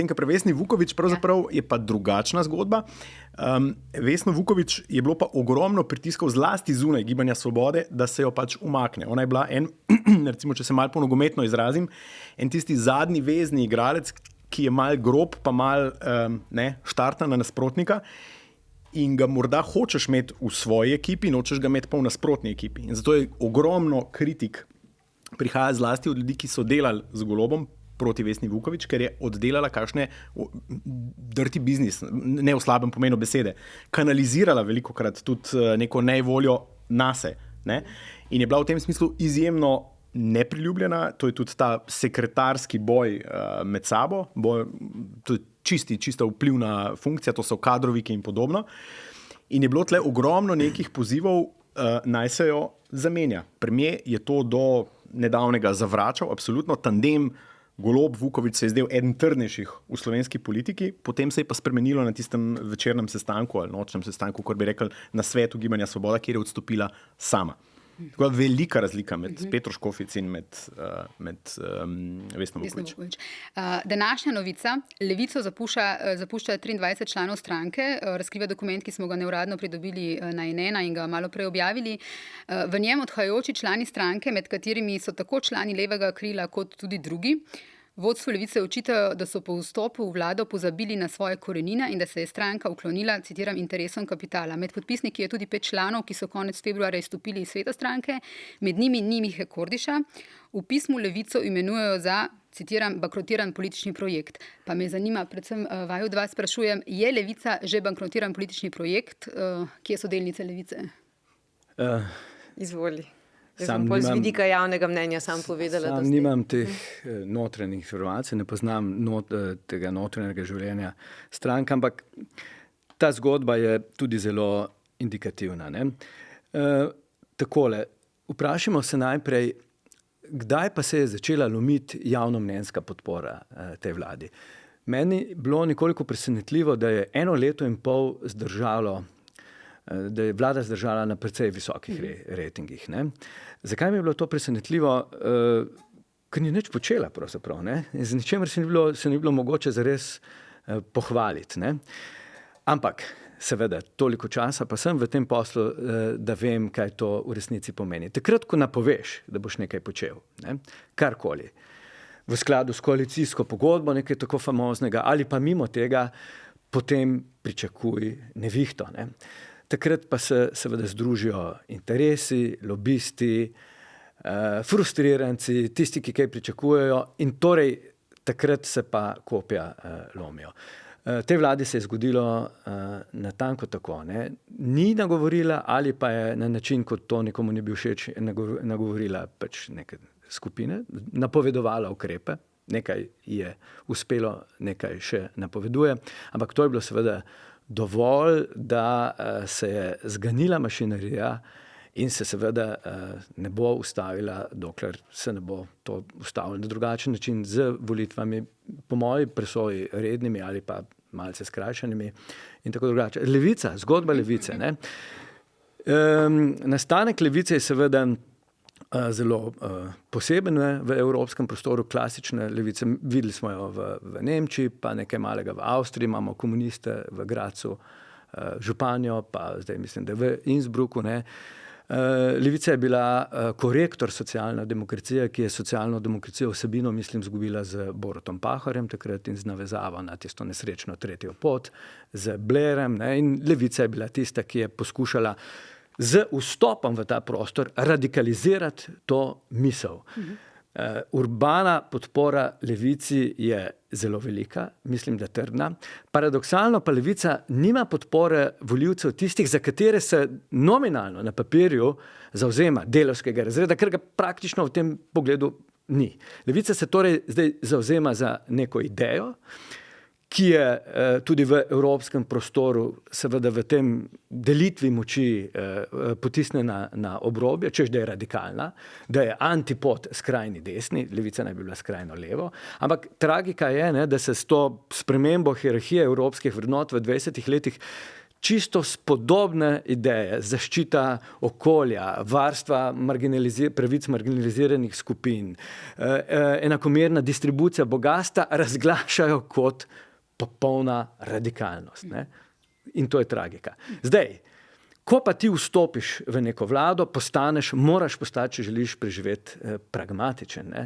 ko pri Vesni Vuković pravzaprav je pa drugačna zgodba. Vesno Vuković je bilo pa ogromno pritiskov zlasti zunaj Gibanja Svobode, da se jo pač umakne. Ona je bila recimo, če se malo po nogometno izrazim, en tisti zadnji vezni igralec, ki je mal grob, pa mal štarta na nasprotnika in ga morda hočeš imeti v svoji ekipi, nočeš ga imeti pa v nasprotni ekipi. In zato je ogromno kritik prihaja zlasti od ljudi, ki so delali z Golobom proti Vesni Vuković, ker je oddelala kakšne dirty business, ne v slabem pomenu besede, kanalizirala velikokrat tudi neko nevoljo nase. Ne? In je bila v tem smislu izjemno nepriljubljena, to je tudi ta sekretarski boj med sabo, to je čista vplivna funkcija, to so kadroviki in podobno. In je bilo tle ogromno nekih pozivov, naj se jo zamenja. Premier je to do nedavnega zavračal, absolutno, tandem Golob Vuković se je zdel eden trdnejših v slovenski politiki, potem se je pa spremenilo na tistem večernem sestanku ali nočnem sestanku, kot bi rekel, na svetu Gibanja Svoboda, kjer je odstopila sama. Tako je velika razlika med Petro Škofic in med Vesno Vuković. Današnja novica. Levico zapušča 23 članov stranke. Razkriva dokument, ki smo ga neuradno pridobili na N1 in ga malo prej objavili. V njem odhajajoči člani stranke, med katerimi so tako člani levega krila kot tudi drugi. Vodstvo Levice očitajo, da so po vstopu v vlado pozabili na svoje korenine in da se je stranka uklonila, citiram, interesom kapitala. Med podpisniki je tudi 5 članov, ki so konec februarja izstopili iz sveta stranke, med njimi ni Mihe Kordiša. V pismu Levico imenujejo za, citiram, bankrotiran politični projekt. Pa me zanima, predvsem vaju dva sprašujem, je Levica že bankrotiran politični projekt? Kje so delnice Levice? Izvoli. Jaz sem bolj z vidika javnega mnenja sam povedala. Sam nimam teh notranjih informacij, ne poznam tega notranjega življenja strank, ampak ta zgodba je tudi zelo indikativna. Ne? Takole, vprašamo se najprej, kdaj pa se je začela lomiti javnomnenjska podpora tej vladi. Meni je bilo nekoliko presenetljivo, da je 1 leto in pol zdržalo, da je vlada zdržala na precej visokih rejtingih. Zakaj mi je bilo to presenetljivo? Ker ni nič počela pravzaprav. Z ničemer se ni bilo mogoče zares pohvaliti. Ne? Ampak, seveda, toliko časa pa sem v tem poslu, da vem, kaj to v resnici pomeni. Takrat, ko napoveš, da boš nekaj počel, karkoli, v skladu s koalicijsko pogodbo, nekaj tako famoznega, ali pa mimo tega, potem pričakuj nevihto. Takrat pa se seveda združijo interesi, lobisti, frustriranci, tisti, ki kaj pričakujejo, in torej takrat se pa kopja lomijo. Tej vladi se je zgodilo natanko tako. Ne? Ni nagovorila ali pa je na način, kot to nekomu ni bil všeč, nagovorila pač neke skupine, napovedovala ukrepe, nekaj je uspelo, nekaj še napoveduje, ampak to je bilo seveda dovolj, da se je zganila mašinerija in se seveda ne bo ustavila, dokler se ne bo to ustavilo na drugačen način z volitvami, po moji presoji rednimi ali pa malce skrajšanimi in tako drugače. Levica, zgodba levice. Ne? Nastanek levice je seveda zelo poseben v evropskem prostoru, klasične levice. Videli smo jo v Nemčiji, pa nekaj malega v Avstriji, imamo komuniste v Gracu, županjo, pa zdaj mislim, da v Innsbrucku. Ne? Levica je bila korektor socialne demokracije, ki je socialno demokracijo vsebino, mislim, zgubila z Borutom Pahorjem takrat in z navezavo na tisto nesrečno tretjo pot, z Blairem. Ne? In levica je bila tista, ki je poskušala z vstopom v ta prostor radikalizirati to misel. Urbana podpora levici je zelo velika, mislim, da trdna. Paradoksalno pa levica nima podpore volivcev tistih, za katere se nominalno na papirju zavzema delavskega razreda, ker ga praktično v tem pogledu ni. Levica se torej zdaj zavzema za neko idejo, ki je tudi v evropskem prostoru, seveda v tem delitvi moči potisnjena na obrobje, češ da je radikalna, da je antipod skrajni desni, levica naj bi bila skrajno levo, ampak tragika je, ne, da se s to spremembo hierarhije evropskih vrednot v 20 letih čisto spodobne ideje, zaščita okolja, varstva pravic marginaliziranih skupin, enakomerna distribucija bogastva razglašajo kot popolna radikalnost. Ne? In to je tragika. Zdaj, ko pa ti vstopiš v neko vlado, moraš postati, če želiš preživeti pragmatičen. Ne?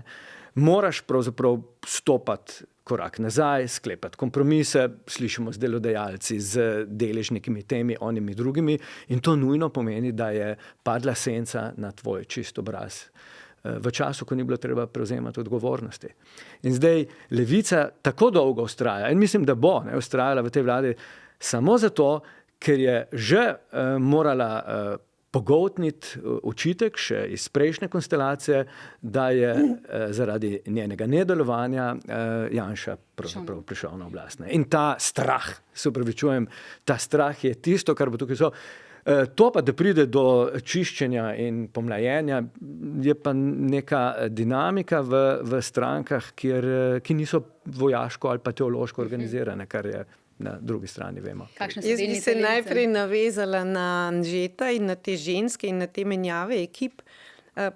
Moraš pravzaprav stopati korak nazaj, sklepati kompromise, slišimo z delodajalci, z deležnikimi temi, onimi drugimi, in to nujno pomeni, da je padla senca na tvoj čist obraz v času, ko ni bilo treba prevzemati odgovornosti. In zdaj levica tako dolgo vztraja, in mislim, da bo vztrajala v tej vladi samo zato, ker je že morala pogoltniti očitek še iz prejšnje konstelacije, da je zaradi njenega nedelovanja Janša pravzaprav prišel na oblast. In ta strah, se upravičujem, ta strah je tisto, kar bo tukaj so. To pa, da pride do čiščenja in pomlajenja, je pa neka dinamika v strankah, ki niso vojaško ali pa teološko organizirane, kar je na drugi strani vemo. Jaz bi se najprej navezala na Anžeta in na te ženske in na te menjave ekip.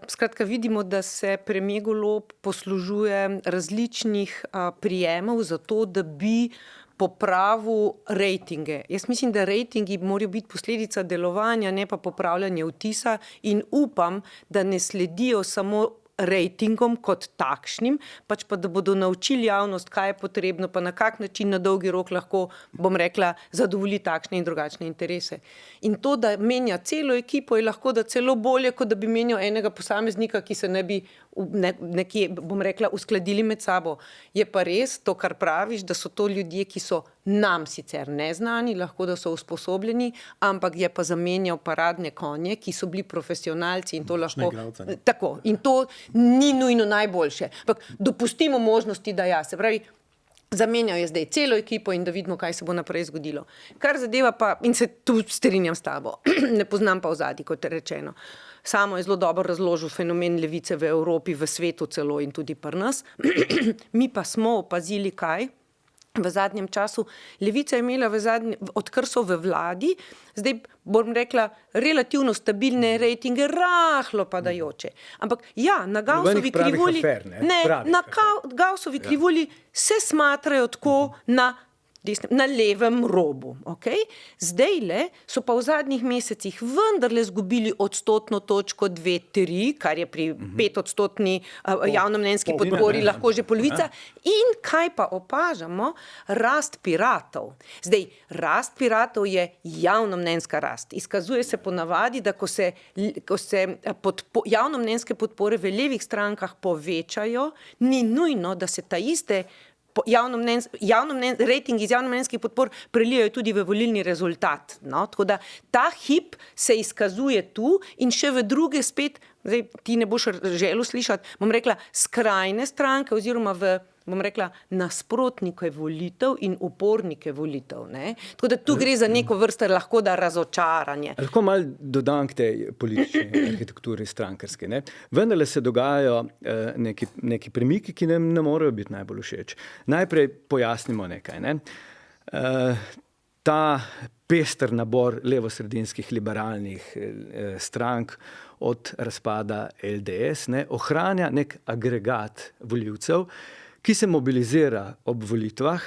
Skratka, vidimo, da se premier Golob poslužuje različnih prijemov za to, da bi popravil rejtinge. Jaz mislim, da rejtingi morajo biti posledica delovanja, ne pa popravljanje vtisa, in upam, da ne sledijo samo rejtingom kot takšnim, pač pa da bodo naučili javnost, kaj je potrebno, pa na kak način na dolgi rok lahko, bom rekla, zadovolji takšne in drugačne interese. In to, da menja celo ekipo, je lahko da celo bolje, kot da bi menjal enega posameznika, ki se ne bi nekje, bom rekla, uskladili med sabo. Je pa res to, kar praviš, da so to ljudje, ki so nam sicer neznani, lahko da so usposobljeni, ampak je pa zamenjal paradne konje, ki so bili profesionalci in to lahko... Tako, in to ni nujno najboljše. Ampak dopustimo možnosti, da ja, se pravi, zamenjal je zdaj celo ekipo in da vidimo, kaj se bo naprej zgodilo. Kar zadeva pa, in se tu strinjam s tabo, ne poznam pa ozadij, kot je rečeno. Samo je zelo dobro razložil fenomen levice v Evropi, v svetu celo in tudi pri nas. Mi pa smo opazili kaj? V zadnjem času. Levica je imela odkar so v vladi, zdaj bom rekla, relativno stabilne rejtinge, rahlo padajoče. Ampak ja, na Gaussovi krivulji, na Gaussovi krivulji se smatrajo tako na na levem robu. Okay? Zdajle so pa v zadnjih mesecih vendarle zgubili odstotno točko 2-3, kar je pri 5-odstotni javnomnenjski podpori lahko že polovica. In kaj pa opažamo? Rast piratov. Zdaj, rast piratov je javnomnenjska rast. Izkazuje se ponavadi, da ko se javnomnenjske podpore v levih strankah povečajo, ni nujno, da se ta iste rating iz javnomnenjskih podpor prelijajo tudi v volilni rezultat. No? Tako da ta hip se izkazuje tu in še v druge spet, zdaj ti ne boš želel slišati, bom rekla, skrajne stranke oziroma bom rekla, nasprotnike volitev in upornike volitev. Ne? Tako da tu gre za neko vrsto lahko da razočaranje. Lahko malo dodam k tej politični arhitekturi strankarske. Ne? Vendarle se dogajajo neki premiki, ki nam ne morejo biti najbolj všeč. Najprej pojasnimo nekaj. Ne? Ta pester nabor levosredinskih liberalnih strank od razpada LDS ohranja nek agregat volivcev, ki se mobilizira ob volitvah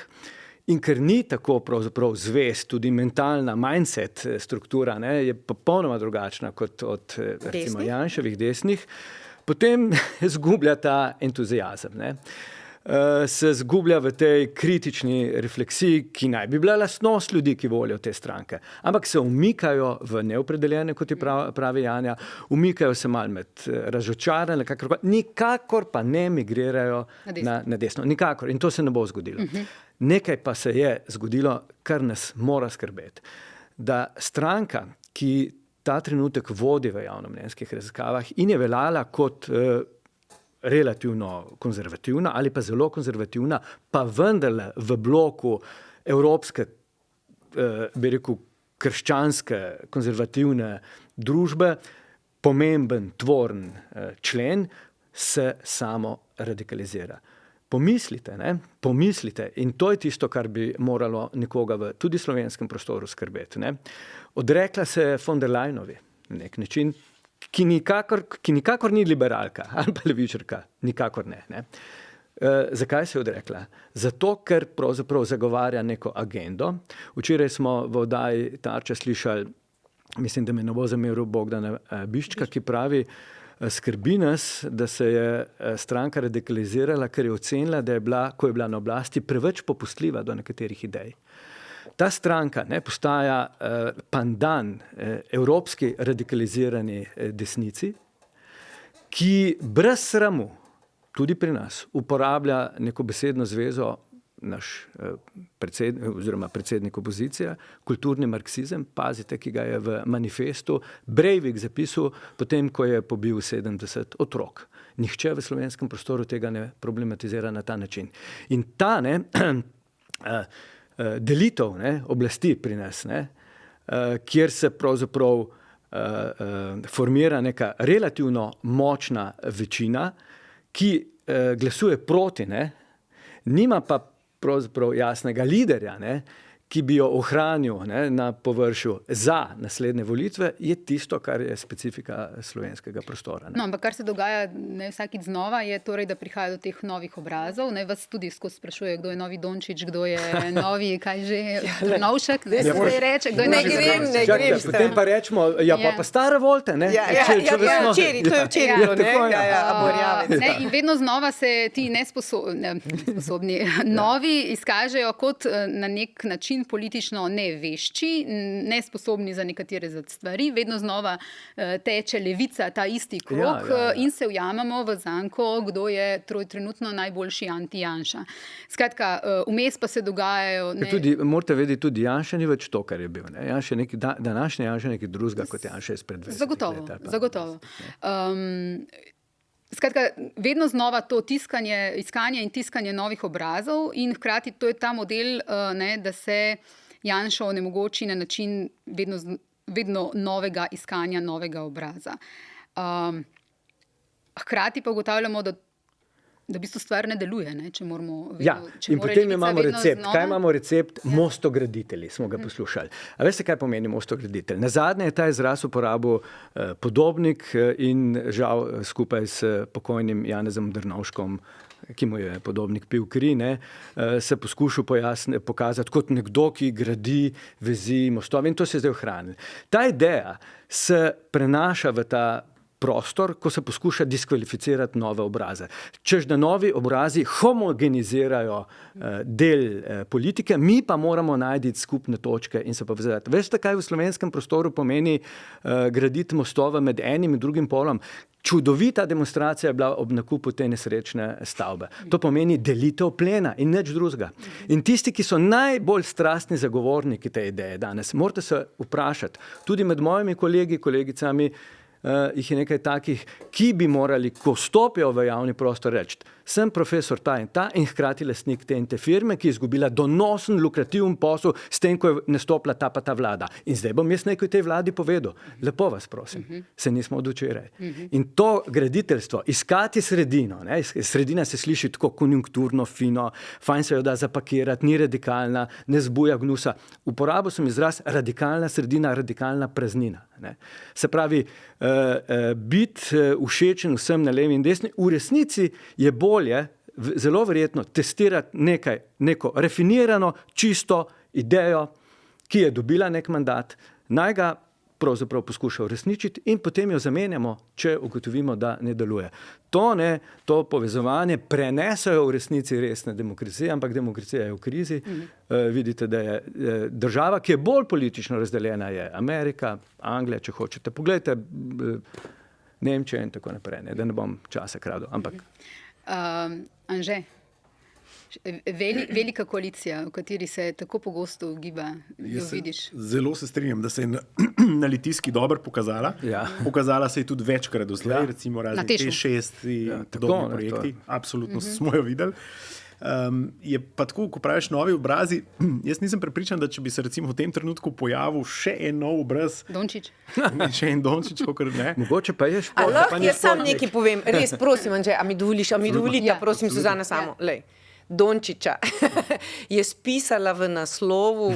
in ker ni tako pravzaprav zvest, tudi mentalna mindset struktura je popolnoma drugačna kot od recimo Janševih desnih, potem zgublja ta entuziazem. Se zgublja v tej kritični refleksiji, ki naj bi bila lastnost ljudi, ki volijo te stranke. Ampak se umikajo v neopredeljene, kot je pravi Janja, umikajo se malo med razočarane, nikakor pa ne migrirajo na desno. Nikakor. In to se ne bo zgodilo. Nekaj pa se je zgodilo, kar nas mora skrbeti. Da stranka, ki ta trenutek vodi v javnomnenjskih raziskavah in je veljala kot relativno konzervativna ali pa zelo konzervativna, pa vendarle v bloku evropske, bi rekel, krščanske konzervativne družbe, pomemben, tvoren člen, se samo radikalizira. Pomislite, Pomislite, in to je tisto, kar bi moralo nekoga v tudi slovenskem prostoru skrbeti. Odrekla se von der Leyenovi na nek način, ki nikakor ni liberalka ali pa levičarka, nikakor ne. Zakaj se je odrekla? Zato, ker pravzaprav zagovarja neko agendo. Včeraj smo v oddaji Tarča slišali, mislim, da me ne bo zameril Bogdana Biščka, ki pravi, skrbi nas, da se je stranka radikalizirala, ker je ocenila, da je bila, ko je bila na oblasti, preveč popustljiva do nekaterih idej. Ta stranka postaja pandan evropski radikalizirani desnici, ki brez sramu, tudi pri nas, uporablja neko besedno zvezo, naš predsednik opozicije, kulturni marksizem, pazite, ki ga je v manifestu Breivik zapisal, potem, ko je pobil 70 otrok. Nihče v slovenskem prostoru tega ne problematizira na ta način. In ta delitev oblasti pri nas, kjer se pravzaprav formira neka relativno močna večina, ki glasuje proti, nima pa pravzaprav jasnega liderja, ki bi jo ohranil na površju za naslednje volitve, je tisto, kar je specifika slovenskega prostora. No, ampak kar se dogaja vsakič znova, je torej, da prihaja do teh novih obrazov. Vas tudi skozi sprašuje, kdo je novi Dončić, kdo je novi, kaj že, Trnovšek, kdo je reče, kdo je novi. Ne grem. Potem pa rečemo, pa stare volte, to je včeraj bilo, In vedno znova se ti nesposobni novi izkažejo kot na nek način politično nevešči, nesposobni za nekatere stvari, vedno znova teče levica ta isti krog in se ujamemo v zanko, kdo je trenutno najboljši anti-Janša. Skratka, vmes pa se dogajajo... Morate vedeti, tudi Janša ni več to, kar je bil. Današnji Janša je nekaj drugega, kot Janša izpred 20 let. Zagotovo. Skratka, vedno znova to iskanje in tiskanje novih obrazov in hkrati to je ta model, da se Janšo onemogoči na način vedno novega iskanja novega obraza. Hkrati pa ugotavljamo, da v bistvu stvar ne deluje, če moramo vedno... In potem imamo recept. Kaj imamo recept? Mostograditelji, smo ga poslušali. A veste, kaj pomeni mostograditelj? Nazadnje je ta izraz uporabil Podobnik in žal skupaj s pokojnim Janezom Drnovškom, ki mu je podobnik pil kri, se poskušal pokazati kot nekdo, ki gradi vezi, mostove, in to se je zdaj ohranilo. Ta ideja se prenaša v ta prostor, ko se poskuša diskvalificirati nove obraze. Čež da novi obrazi homogenizirajo del politike, mi pa moramo najti skupne točke in se povezati. Veste, kaj v slovenskem prostoru pomeni graditi mostove med enim in drugim polom? Čudovita demonstracija je bila ob nakupu te nesrečne stavbe. To pomeni delitev plena in nič drugega. In tisti, ki so najbolj strastni zagovorniki te ideje danes, morate se vprašati, tudi med mojimi kolegi, kolegicami, jih je nekaj takih, ki bi morali, ko stopijo v javni prostor, reči, sem profesor ta in hkrati lastnik te in te firme, ki je izgubila donosen, lukrativen posel s tem, ko je nastopila ta pa ta vlada. In zdaj bom jaz nekaj tej vladi povedal. Lepo vas prosim, se nismo od včeraj. In to graditeljstvo, iskati sredino, sredina se sliši tako konjunkturno, fino, fajn se jo da zapakirati, ni radikalna, ne zbuja gnusa. Uporabil sem izraz radikalna sredina, radikalna praznina. Se pravi, biti všečen vsem na levi in desni, v resnici je bolje, zelo verjetno, testirati neko rafinirano, čisto idejo, ki je dobila nek mandat, naj ga pravzaprav poskuša uresničiti in potem jo zamenjamo, če ugotovimo, da ne deluje. To povezovanje prenesajo v resnici resne demokracije, ampak demokracija je v krizi. Vidite, da je država, ki je bolj politično razdeljena, je Amerika, Anglija, če hočete. Poglejte, Nemčija in tako naprej, da ne bom časa kradel, ampak... Anže, velika koalicija, v kateri se tako pogosto ugiba, jo vidiš? Zelo se strinjam, da se je na Litijski dobro pokazala. Ja. Pokazala se je tudi večkrat doslej, recimo razni T6 in podobni projekti. Absolutno smo jo videli. Je pa tako, ko praviš novi obrazi, jaz nisem prepričan, da če bi se recimo v tem trenutku pojavil še en nov obraz. Dončić. Še en Dončić, kakor ne. Mogoče pa je šport. Lahko jaz sam nekaj povem, res prosim, Anže, a mi dovolite, prosim, Suzana, samo, lej. Dončića je spisala v naslovu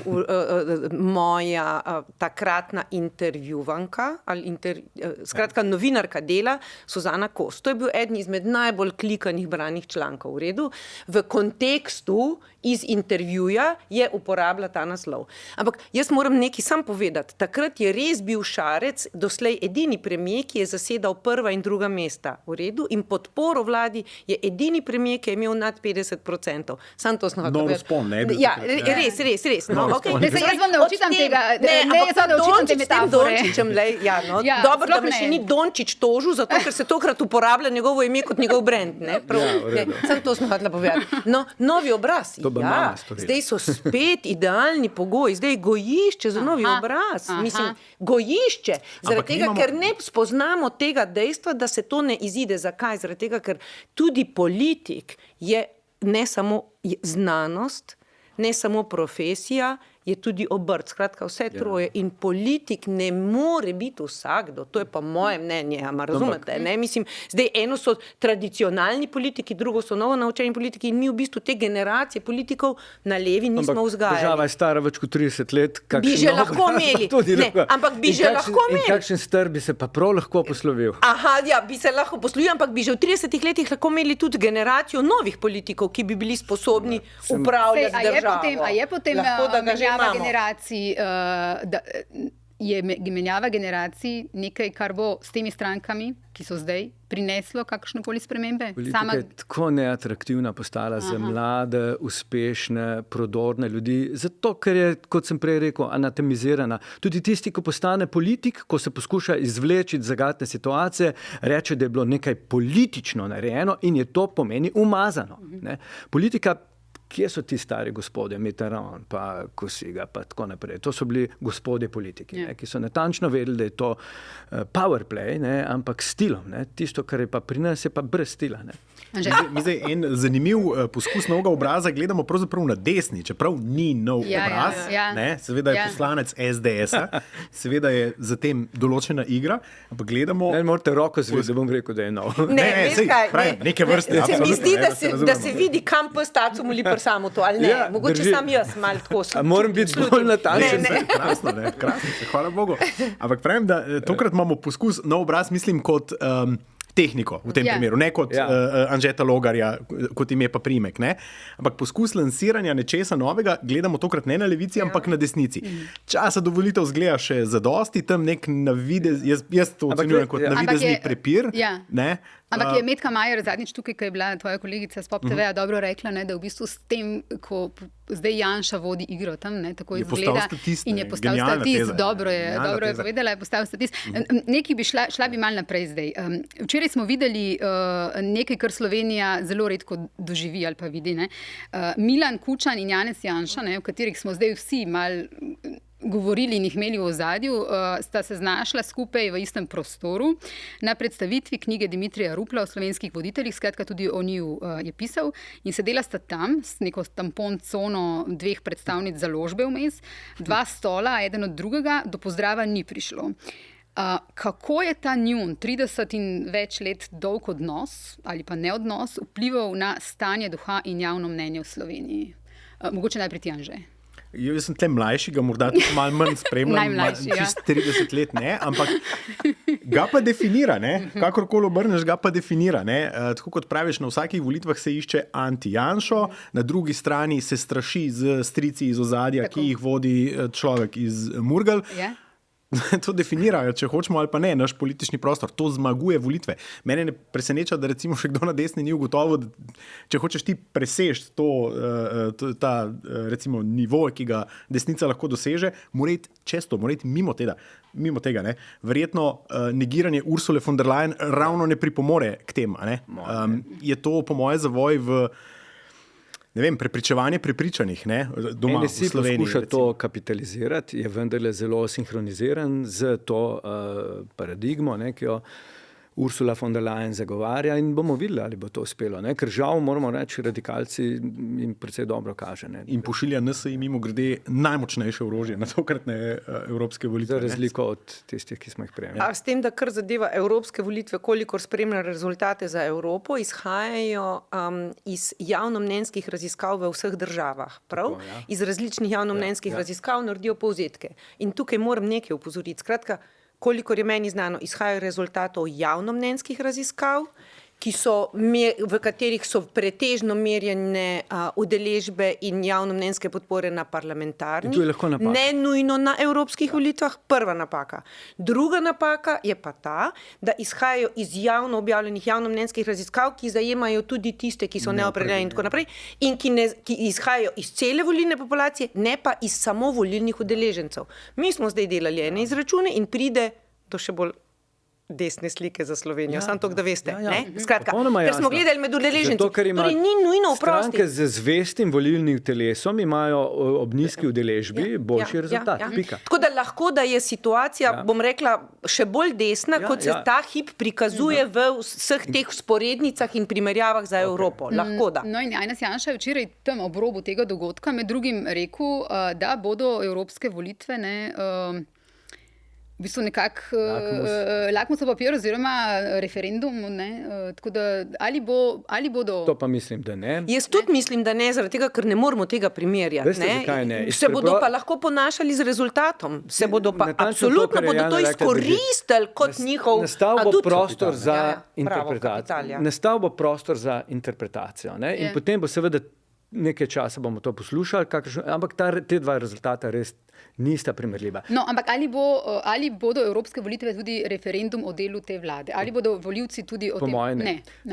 moja takratna intervjuvanka, skratka novinarka Dela, Suzana Kos. To je bil eden izmed najbolj klikanih branih člankov, v redu. V kontekstu iz intervjuja je uporabila ta naslov. Ampak jaz moram nekaj sam povedati. Takrat je res bil Šarec doslej edini premijer, ki je zasedal prva in druga mesta, v redu, in podporo vladi je edini premijer, ki je imel nad 50%. Sam to sem Nov spon, ne? Ja, res. No, okay. Jaz vam ne očitam tega, jaz vam ne očitam te metafore. Dobro, da me še ni Dončić tožil, zato ker se tokrat uporablja njegovo ime kot njegov brand. Sam to sem hotela povedati. No, novi obraz. Ja, zdaj so spet idealni pogoji, zdaj gojišče za novi obraz. Mislim, gojišče. Zaradi tega, ker ne spoznamo tega dejstva, da se to ne izide. Zakaj? Zaradi tega, ker tudi politik je ne samo znanost, ne samo profesija, je tudi obrt. Skratka, vse troje. In politik ne more biti vsakdo. To je pa moje mnenje, razumete? Ne? Mislim, zdaj eno so tradicionalni politiki, drugo so novo naučeni politiki in mi v bistvu te generacije politikov na levi nismo vzgajali. Država je stara več kot 30 let. Bi že lahko imeli. Ampak bi že lahko imeli. In kakšen str bi se pa prav lahko poslovil. Aha, ja, bi se lahko poslovil, ampak bi že v 30 letih lahko imeli tudi generacijo novih politikov, ki bi bili sposobni upravljati državo. A je potem menjava generacij nekaj, kar bo s temi strankami, ki so zdaj, prineslo kakšnokoli spremembe? Politika je tako neatraktivna postala za mlade, uspešne, prodorne ljudi, zato ker je, kot sem prej rekel, anatemizirana. Tudi tisti, ko postane politik, ko se poskuša izvleči iz zagatne situacije, reče, da je bilo nekaj politično narejeno in je to pomeni umazano. Politika, kje so ti stari gospodje, Mitterrand, pa Kosiga, pa tako naprej. To so bili gospodje politiki, ki so natančno vedeli, da je to power play, ampak stilom. Tisto, kar je pa pri nas, je pa brez stila. Mi zdaj en zanimiv poskus novega obraza gledamo pravzaprav na desni, čeprav ni nov obraz. Seveda je poslanec SDS-a, seveda je zatem določena igra, ampak gledamo... Ne morate roko zviti, da bom rekel, da je nov. Neke vrste. Se mi zdi, da se vidi, kam pestacu moli samo to, ali ne? Mogoče sam jaz malo tako sem. Moram biti bolj natančen. Krasno, hvala Bogu. Ampak pravim, da tokrat imamo poskus nov obraz, mislim, kot tehniko v tem primeru, ne kot Anžeta Logarja, kot ime pa primek. Ne? Ampak poskus lansiranja nečesa novega gledamo tokrat ne na levici, ampak na desnici. Časa do volitev zgleda še zadosti, tam nek navidez, jaz to ocenjujem kot navidezni prepir. Ne? Ampak je Metka Majer zadnjič tukaj, ko je bila tvoja kolegica s Pop TV-ja dobro rekla, ne, da v bistvu s tem, ko zdaj Janša vodi igro tam, ne, tako izgleda in je postal statist. Dobro je povedala, je postal statist. Nekaj bi šla bi mal naprej zdaj. Včeraj smo videli nekaj, kar Slovenija zelo redko doživi ali pa vidi. Ne. Milan Kučan in Janez Janša, ne, o katerih smo zdaj vsi mal govorili in jih imeli v ozadju, sta se znašla skupaj v istem prostoru na predstavitvi knjige Dimitrija Rupla o slovenskih voditeljih, skratka tudi o njiju je pisal, in sedela sta tam s neko tampon cono 2 predstavnic založbe vmes, 2 stola, eden od drugega, do pozdrava ni prišlo. Kako je ta njun 30 in več let dolg odnos ali pa neodnos vplival na stanje duha in javno mnenje v Sloveniji? Mogoče najprej ti, Anže. Jaz sem tle mlajši, ga morda tudi malo manj spremljam, čist 30 let ne, ampak ga pa definira, ne, kakorkoli obrneš, ga pa definira, ne. Tako kot praviš, na vsakih volitvah se išče anti-Janšo, na drugi strani se straši z strici iz ozadja, ki jih vodi človek iz Murgel. To definirajo, če hočemo ali pa ne, naš politični prostor. To zmaguje volitve. Mene ne preseneča, da recimo še kdo na desni ni ugotovil, da če hočeš ti presežiti ta recimo nivo, ki ga desnica lahko doseže, mora iti čez to, mora iti mimo tega. Ne. Verjetno negiranje Ursule von der Leyen ravno ne pripomore k tem. Je to po moje zavoj v prepričevanje prepričanih, ne, doma v Sloveniji. NSI poskuša to kapitalizirati, je vendarle zelo sinhroniziran z to paradigmo, ne, ki jo Ursula von der Leyen zagovarja, in bomo videli, ali bo to uspelo. Ne? Ker žal, moramo reči, radikalci jim precej dobro kaže. Ne? In pošilja NSI mimo grede najmočnejše orožje na tokratne evropske volitve. Za razliko od tistih, ki smo jih prejeli. S tem, da kar zadeva evropske volitve, kolikor spremlja rezultate za Evropo, izhajajo iz javnomnenjskih raziskav v vseh državah. Prav? Iz različnih javnomnenjskih raziskav naredijo povzetke. In tukaj moram nekaj opozoriti. Skratka, kolikor je meni znano, izhajajo rezultatov javnomnenjskih raziskav, v katerih so pretežno merjene udeležbe in javnomnenjske podpore na parlamentarnih, ne nujno na evropskih volitvah. Prva napaka. Druga napaka je pa ta, da izhajajo iz javno objavljenih javnomnenjskih raziskav, ki zajemajo tudi tiste, ki so neopredeljeni in tako naprej, in ki izhajajo iz cele volilne populacije, ne pa iz samo volilnih udeležencev. Mi smo zdaj delali ene izračune in pride do še bolj desne slike za Slovenijo. Sam to, da veste. Skratka, ker smo gledali med udeleženci. Torej ni nujno vprosti. Stranke z zvestim volilnim telesom imajo ob nizki udeležbi boljši rezultat. Tako da lahko, da je situacija, bom rekla, še bolj desna, kot se ta hip prikazuje v vseh teh vzporednicah in primerjavah za Evropo. Lahko da. No in Janez Janša je včeraj tam ob robu tega dogodka med drugim rekel, da bodo evropske volitve v bistvu nekako lakmusov papir oziroma referendum, ne? Tako da ali bodo... To pa mislim, da ne. Jaz tudi mislim, da ne, zaradi tega, ker ne moramo tega primerjati. Veste, zakaj ne? Se bodo pa lahko ponašali z rezultatom. Se bodo pa absolutno bodo to izkoristili kot njihov nastal bo prostor za interpretacijo. Nastal bo prostor za interpretacijo. Ne? In potem bo seveda nekaj časa bomo to poslušali, ampak te dva rezultata res nista primerljiva. No, ampak ali bodo evropske volitve tudi referendum o delu te vlade? Ali bodo volivci tudi o tem?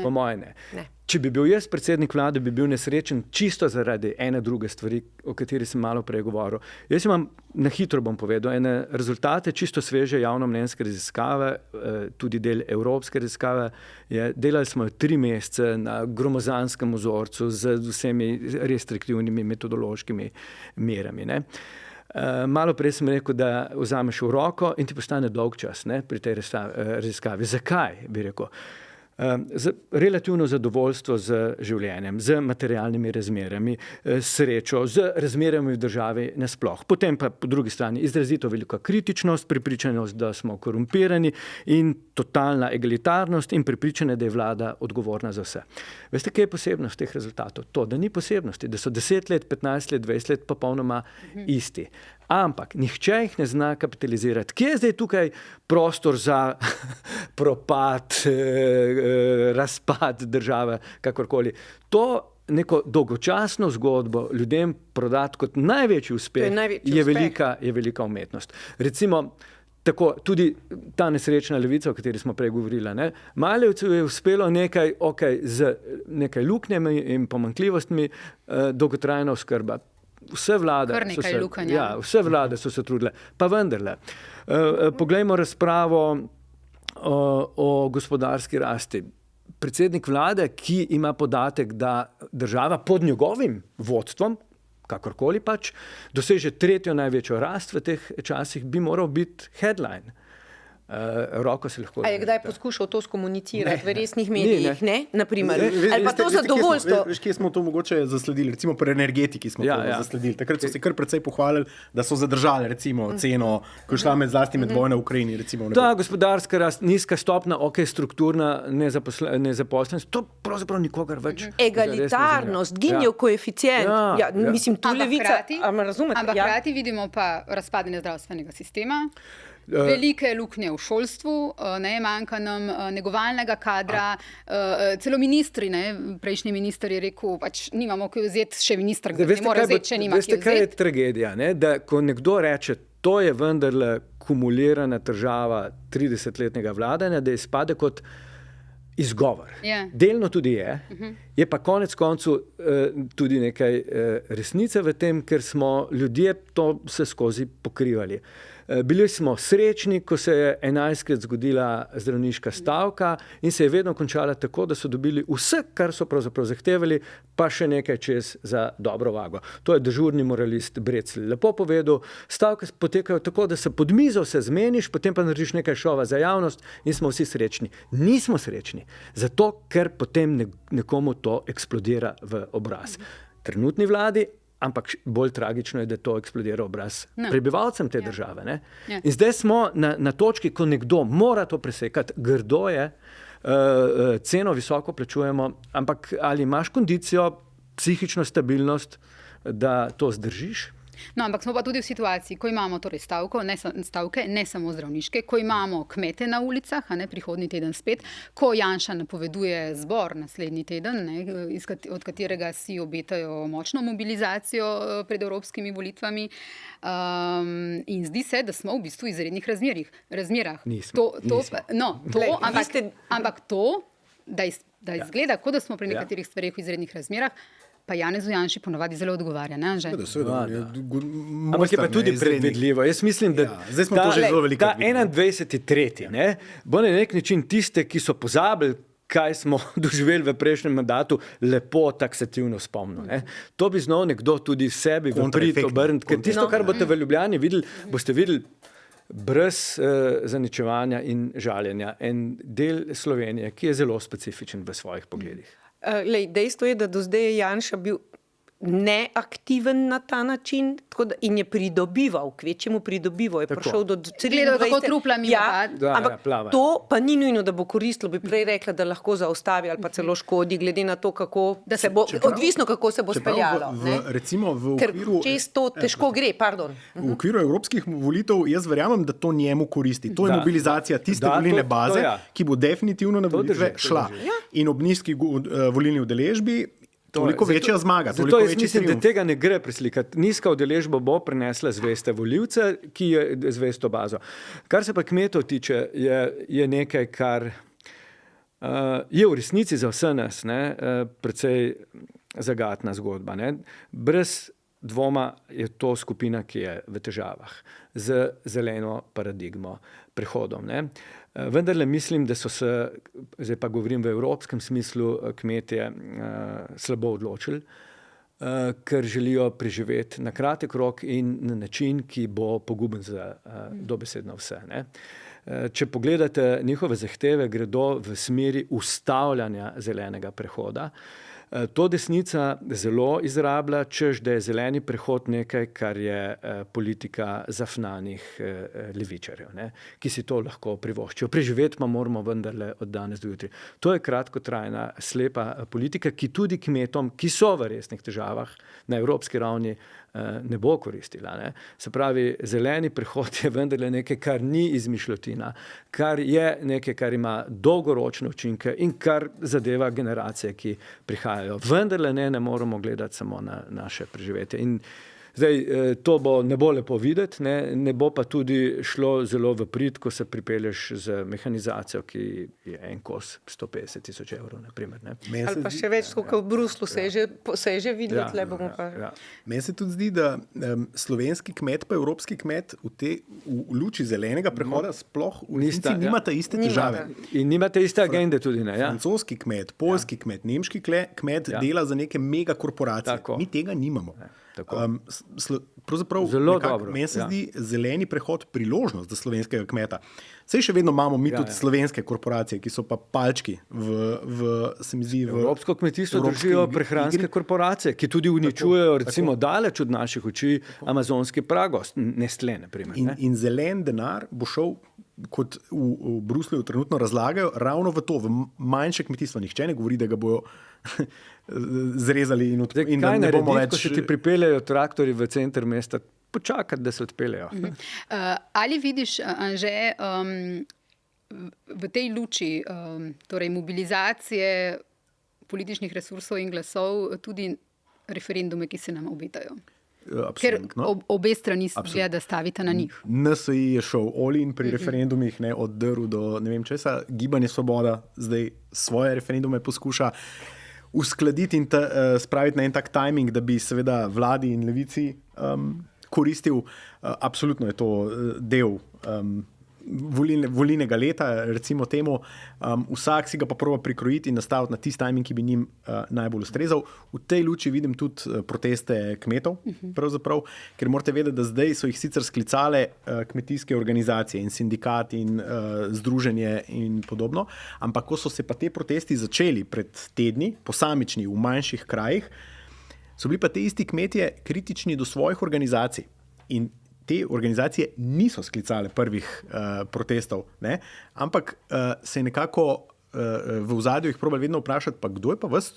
Po moje ne. Če bi bil jaz predsednik vlade, bi bil nesrečen čisto zaradi ene druge stvari, o kateri sem malo prej govoril. Jaz imam, na hitro bom povedal, ene rezultate čisto sveže javnomnenjske raziskave, tudi del evropske raziskave. Delali smo 3 mesece na gromozanskem vzorcu z vsemi restriktivnimi metodološkimi merami. Ne? Malo prej sem rekel, da vzameš v roko in ti postane dolg čas, ne, pri tej raziskavi. Zakaj, bi rekel? Relativno zadovoljstvo z življenjem, z materialnimi razmerami, srečo, z razmerami v državi nasploh. Potem pa po drugi strani izrazito velika kritičnost, prepričanost, da smo korumpirani in totalna egalitarnost in prepričanje, da je vlada odgovorna za vse. Veste, kaj je posebnost teh rezultatov? To, da ni posebnosti, da so 10 let, 15 let, 20 let popolnoma isti. Ampak nihče jih ne zna kapitalizirati. Kje je zdaj tukaj prostor za propad, razpad države, kakorkoli? To neko dolgočasno zgodbo ljudem prodati kot največji uspeh je velika umetnost. Recimo, tako, tudi ta nesrečna levica, o kateri smo prej govorili, ne? Malevcu je uspelo nekaj, z nekaj luknjami in pomanjkljivostmi, dolgotrajna oskrba. Vse vlade vse vlade so se trudile, pa vendarle. Poglejmo razpravo o gospodarski rasti. Predsednik vlade, ki ima podatek, da država pod njegovim vodstvom, kakorkoli pač, doseže tretjo največjo rast v teh časih, bi moral biti headline. Roko se lahko... A je kdaj poskušal to skomunicirati v resnih medijih? Ne? Naprimer. Ali pa to zadovoljstvo? Veš, kje smo to mogoče zasledili? Recimo pri energetiki smo to zasledili. Takrat so se kar precej pohvalili, da so zadržali recimo ceno, ko je šla zlasti med vojno v Ukrajini. Da, gospodarska rast, nizka stopna, strukturna nezaposlenost, to pravzaprav nikogar več. Egalitarnost, Ginijev koeficient. Mislim, tu levica... Ampak hkrati vidimo pa razpadanje zdravstvenega sistema. Velike luknje v šolstvu, manjka nam negovalnega kadra, celo ministri, prejšnji minister je rekel, pač nimamo kaj vzeti, še minister ne more vzeti, če nima kaj vzeti. Veste, kaj je tragedija? Da ko nekdo reče, to je vendarle kumulirana država 30-letnega vladanja, da izpade kot izgovor. Delno tudi je pa konec koncu tudi nekaj resnice v tem, ker smo ljudje to vse skozi pokrivali. Bili smo srečni, ko se je 11-krat zgodila zdravniška stavka in se je vedno končala tako, da so dobili vse, kar so pravzaprav zahtevali, pa še nekaj čez za dobro vago. To je dežurni moralist Brecelj lepo povedal. Stavke potekajo tako, da se pod mizo se zmeniš, potem pa narediš nekaj šova za javnost in smo vsi srečni. Nismo srečni, zato ker potem nekomu to eksplodira v obraz. Trenutni vladi, ampak bolj tragično je, da to eksplodira obraz prebivalcem te države. In zdaj smo na točki, ko nekdo mora to presekati, grdo je, ceno visoko plačujemo, ampak ali imaš kondicijo, psihično stabilnost, da to zdržiš? No, ampak smo pa tudi v situaciji, ko imamo torej stavke, ne samo zdravniške, ko imamo kmete na ulicah, prihodnji teden spet, ko Janša napoveduje zbor naslednji teden, od katerega si obetajo močno mobilizacijo pred evropskimi volitvami. In zdi se, da smo v bistvu v izrednih razmerah. Nismo. Ampak to, da izgleda, kot da smo pri nekaterih stvareh v izrednih razmerah, pa Janezu Janši ponovadi zelo odgovarja, ne Anže? Ampak je pa tudi predvidljivo. Jaz mislim, da ta 21.3. bo na nek način tiste, ki so pozabili, kaj smo doživeli v prejšnjem mandatu, lepo taksativno spomnil. To bi znal nekdo tudi sebi v prid obrniti, ker tisto, kar boste v Ljubljani videli, boste videli brez zaničevanja in žaljenja. En del Slovenije, ki je zelo specifičen v svojih pogledih. Dejstvo je, da do zdaj je Janša bil neaktiven na ta način in je pridobival, kvečjemu pridobival, je prišel do 23. Kako trupla mimo ampak to pa ni nujno, da bo koristilo, bi prej rekla, da lahko zaustavi ali pa celo škodi, glede na to, odvisno kako se bo speljalo. Ker često težko gre, V okviru evropskih volitev jaz verjamem, da to njemu koristi. To je mobilizacija tiste volilne baze, ki bo definitivno na volitve šla. In ob nizki volilni udeležbi toliko večja zmaga. Zato jaz mislim, da tega ne gre preslikati. Nizka udeležba bo prinesla zveste volivce, ki je zvesto bazo. Kar se pa kmetov tiče, je nekaj, kar je v resnici za vse nas precej zagatna zgodba. Brez dvoma je to skupina, ki je v težavah z zeleno paradigmo, prehodom. Vendarle mislim, da so se, zdaj pa govorim v evropskem smislu, kmetje slabo odločili, ker želijo preživeti na kratek rok in na način, ki bo poguben za dobesedno vse. Če pogledate njihove zahteve, gredo v smeri ustavljanja zelenega prehoda. To desnica zelo izrablja, češ, da je zeleni prehod nekaj, kar je politika zafnanih levičarjev, ki si to lahko privoščijo. Preživeti pa moramo vendarle od danes do jutri. To je kratkotrajna, slepa politika, ki tudi kmetom, ki so v resnih težavah na evropski ravni, ne bo koristila. Ne. Se pravi, zeleni prehod je vendarle nekaj, kar ni izmišljotina, kar je nekaj, kar ima dolgoročne učinke in kar zadeva generacije, ki prihajajo. Vendarle ne moramo gledati samo na naše preživetje. In zdaj, to ne bo lepo videti, ne bo pa tudi šlo zelo v prid, ko se pripelješ z mehanizacijo, ki je en kos 150,000 evrov, na primer. Ne. Ali pa še več, kot v Bruslu, se je že videlo, tle bomo pa. Ja. Meni se tudi zdi, da slovenski kmet pa evropski kmet v luči zelenega prehoda sploh nimata iste težave. In nimate iste agende tudi, ne? Ja. Francoski kmet, poljski kmet, nemški kmet dela za neke megakorporacije. Tako. Mi tega nimamo. Pravzaprav zelo dobro. Meni se zdi zeleni prehod priložnost za slovenskega kmeta. Sej še vedno imamo mi tudi slovenske korporacije, ki so pa palčki se mi zdi, v Evropsko kmetijstvo držijo prehranske korporacije, ki tudi uničujejo recimo daleč od naših oči amazonski pragost, Nestlé, na primer. In zelen denar bo šel, kot v Bruslju trenutno razlagajo, ravno v to, v manjše kmetijstvo. Nihče ne govori, da ga bojo zrezali in da ne bomo več. Ko se ti pripeljejo traktorji v center mesta, počakati, da se odpeljejo. Ali vidiš, Anže, v tej luči torej mobilizacije političnih resursov in glasov tudi referendume, ki se nam obetajo? Ker obe strani da stavita na njih. NSI je šel all-in pri referendumih, od drv do ne vem česa. Gibanje Svoboda zdaj svoje referendume poskuša uskladiti in spraviti na en tak timing, da bi seveda vladi in levici koristil. Absolutno je to del volilnega leta, recimo temu. Vsak si ga pa proba prikrojiti in nastaviti na tisti timing, ki bi njim najbolj ustrezal. V tej luči vidim tudi proteste kmetov, pravzaprav, ker morate vedeti, da zdaj so jih sicer sklicale kmetijske organizacije in sindikati in združenje in podobno, ampak ko so se pa te protesti začeli pred tedni, posamični v manjših krajih, so bili pa te isti kmetje kritični do svojih organizacij. In te organizacije niso sklicale prvih protestov, ampak se je nekako v ozadju jih probali vedno vprašati, pa kdo je pa vas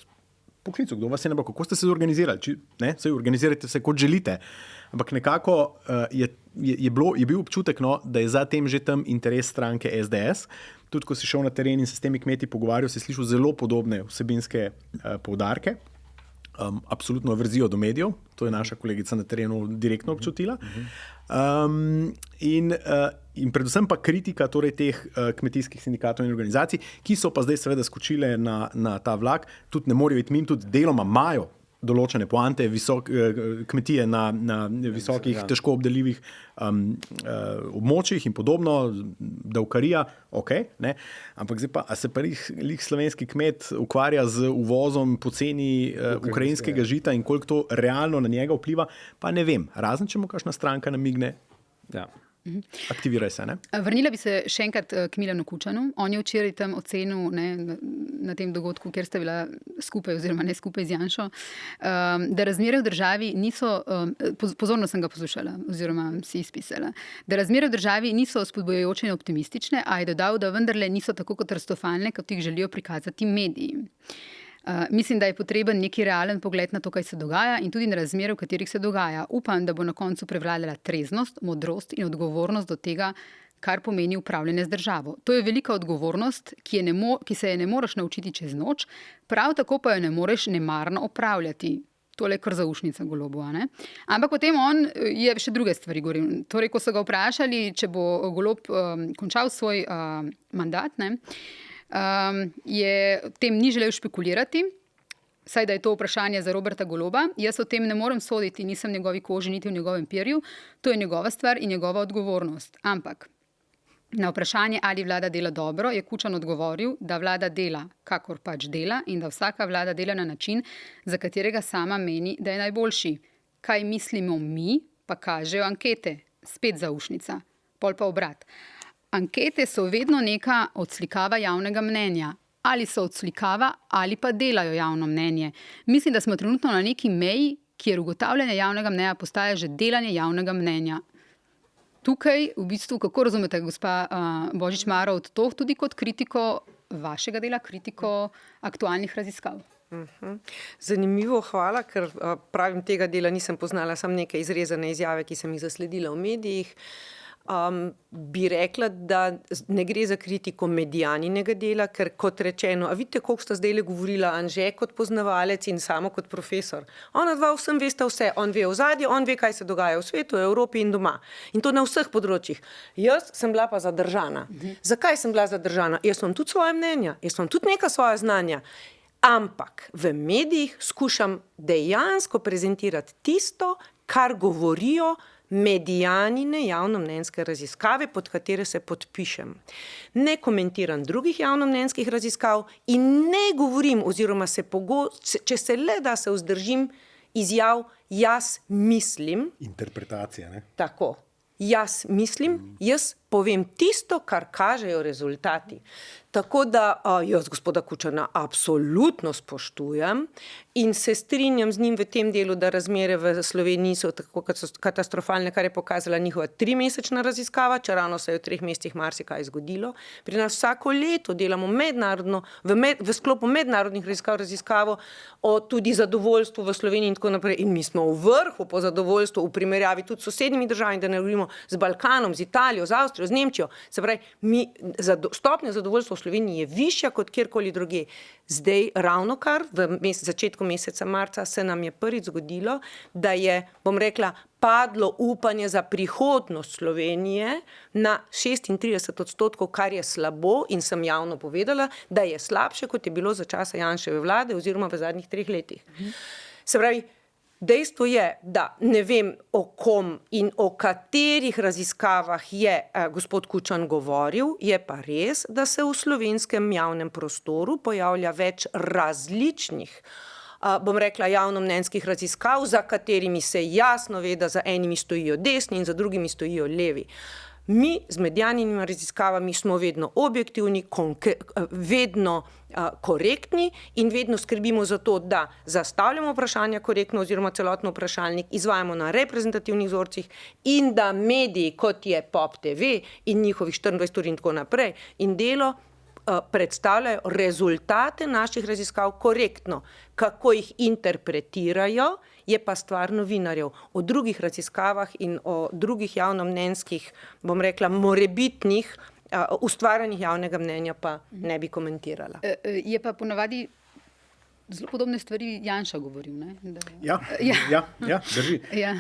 poklical, kdo vas je nabral, kako ste se zorganizirali, saj organizirajte se kot želite. Ampak nekako je bil občutek, da je za tem že tam interes stranke SDS. Tudi ko si šel na teren in se s temi kmeti pogovarjal, si slišal zelo podobne vsebinske poudarke. Absolutno verzijo do medijev, to je naša kolegica na terenu direktno občutila. In predvsem pa kritika torej teh kmetijskih sindikatov in organizacij, ki so pa zdaj seveda skočile na ta vlak, tudi ne morejo iti mimo, tudi deloma imajo določene poante, kmetije na visokih, težko obdeljivih območjih in podobno, davkarija, ampak zdaj pa, a se pa lih slovenski kmet ukvarja z uvozom poceni ukrajinskega žita in koliko to realno na njega vpliva, pa ne vem. Razen, če mu kakšna stranka namigne, aktiviraj se. Vrnila bi se še enkrat k Milanu Kučanu. On je včeraj tam ocenil na tem dogodku, kjer sta bila skupaj oziroma ne skupaj z Janšo, da razmere v državi niso, pozorno sem ga poslušala oziroma si izpisala, da razmere v državi niso spodbujajoče in optimistične, a je dodal, da vendarle niso tako katastrofalne, kot jih želijo prikazati mediji. Mislim, da je potreben neki realen pogled na to, kaj se dogaja in tudi na razmere, v katerih se dogaja. Upam, da bo na koncu prevladala treznost, modrost in odgovornost do tega, kar pomeni upravljanje z državo. To je velika odgovornost, ki se je ne moreš naučiti čez noč, prav tako pa jo ne moreš nemarno opravljati. Tole kar zaušnica Golobu, Ampak potem on je še druge stvari govoril. Torej, ko so ga vprašali, če bo Golob končal svoj mandat, je o tem ni želel špekulirati, saj da je to vprašanje za Roberta Goloba. Jaz o tem ne morem soditi, nisem v njegovi koži, niti v njegovem perju. To je njegova stvar in njegova odgovornost. Ampak na vprašanje, ali vlada dela dobro, je Kučan odgovoril, da vlada dela, kakor pač dela in da vsaka vlada dela na način, za katerega sama meni, da je najboljši. Kaj mislimo mi, pa kažejo ankete. Spet zaušnica. Pol pa obrat. Ankete so vedno neka odslikava javnega mnenja. Ali so odslikava, ali pa delajo javno mnenje. Mislim, da smo trenutno na neki meji, kjer ugotavljanje javnega mnenja postaja že delanje javnega mnenja. Tukaj, v bistvu, kako razumete, gospa Božič Marovt, to tudi kot kritiko vašega dela, kritiko aktualnih raziskav? Zanimivo, hvala, ker pravim, tega dela nisem poznala, samo neke izrezane izjave, ki sem jih zasledila v medijih. Bi rekla, da ne gre za kritiko Medianinega dela, ker kot rečeno, a vidite, koliko sta zdaj govorila Anže kot poznavalec in samo kot profesor. Ona dva vsem veste vse, on ve ozadje, on ve, kaj se dogaja v svetu, v Evropi in doma. In to na vseh področjih. Jaz sem bila pa zadržana. Zakaj sem bila zadržana? Jaz imam tudi svoje mnenja, jaz imam tudi neka svoja znanja. Ampak v medijih skušam dejansko prezentirati tisto, kar govorijo Medianine javnomnenjske raziskave, pod katere se podpišem. Ne komentiram drugih javnomnenjskih raziskav in ne govorim, oziroma če se le da se vzdržim izjav, jaz mislim. Interpretacija, ne? Tako. Jaz mislim, jaz povem tisto, kar kažejo rezultati. Tako da jaz gospoda Kučana absolutno spoštujem in se strinjam z njim v tem delu, da razmere v Sloveniji so tako katastrofalne, kar je pokazala njihova 3-mesečna raziskava, čeravno se je v 3 mesecih marsikaj zgodilo. Pri nas vsako leto delamo mednarodno, v sklopu mednarodnih raziskavo o tudi zadovoljstvu v Sloveniji in tako naprej. In mi smo v vrhu po zadovoljstvu v primerjavi tudi s sosednjimi državami, da ne govorimo z Balkanom, z Italijo, z Avstrijo, z Nemčijo. Se pravi, stopnja zadovoljstva v Sloveniji je višja kot kjerkoli drugje. Zdaj, ravnokar v začetku meseca marca se nam je prvič zgodilo, da je, bom rekla, padlo upanje za prihodnost Slovenije na 36%, kar je slabo in sem javno povedala, da je slabše, kot je bilo za časa Janševe vlade oziroma v zadnjih 3 letih. Se pravi, dejstvo je, da ne vem o kom in o katerih raziskavah je gospod Kučan govoril, je pa res, da se v slovenskem javnem prostoru pojavlja več različnih, bom rekla, javnomnenjskih raziskav, za katerimi se jasno ve, da za enimi stojijo desni in za drugimi stojijo levi. Mi z Medianinimi raziskavami smo vedno objektivni, vedno korektni in vedno skrbimo za to, da zastavljamo vprašanja korektno oziroma celotno vprašalnik, izvajamo na reprezentativnih vzorcih in da mediji, kot je Pop TV in njihovih 24 ur in tako naprej, in Delo predstavljajo rezultate naših raziskav korektno. Kako jih interpretirajo, je pa stvar novinarjev. O drugih raziskavah in o drugih javnomnenjskih, bom rekla, morebitnih ustvarjanjih javnega mnenja pa ne bi komentirala. Je pa ponavadi zelo podobne stvari Janša govoril, ne? Ja, drži. Ja.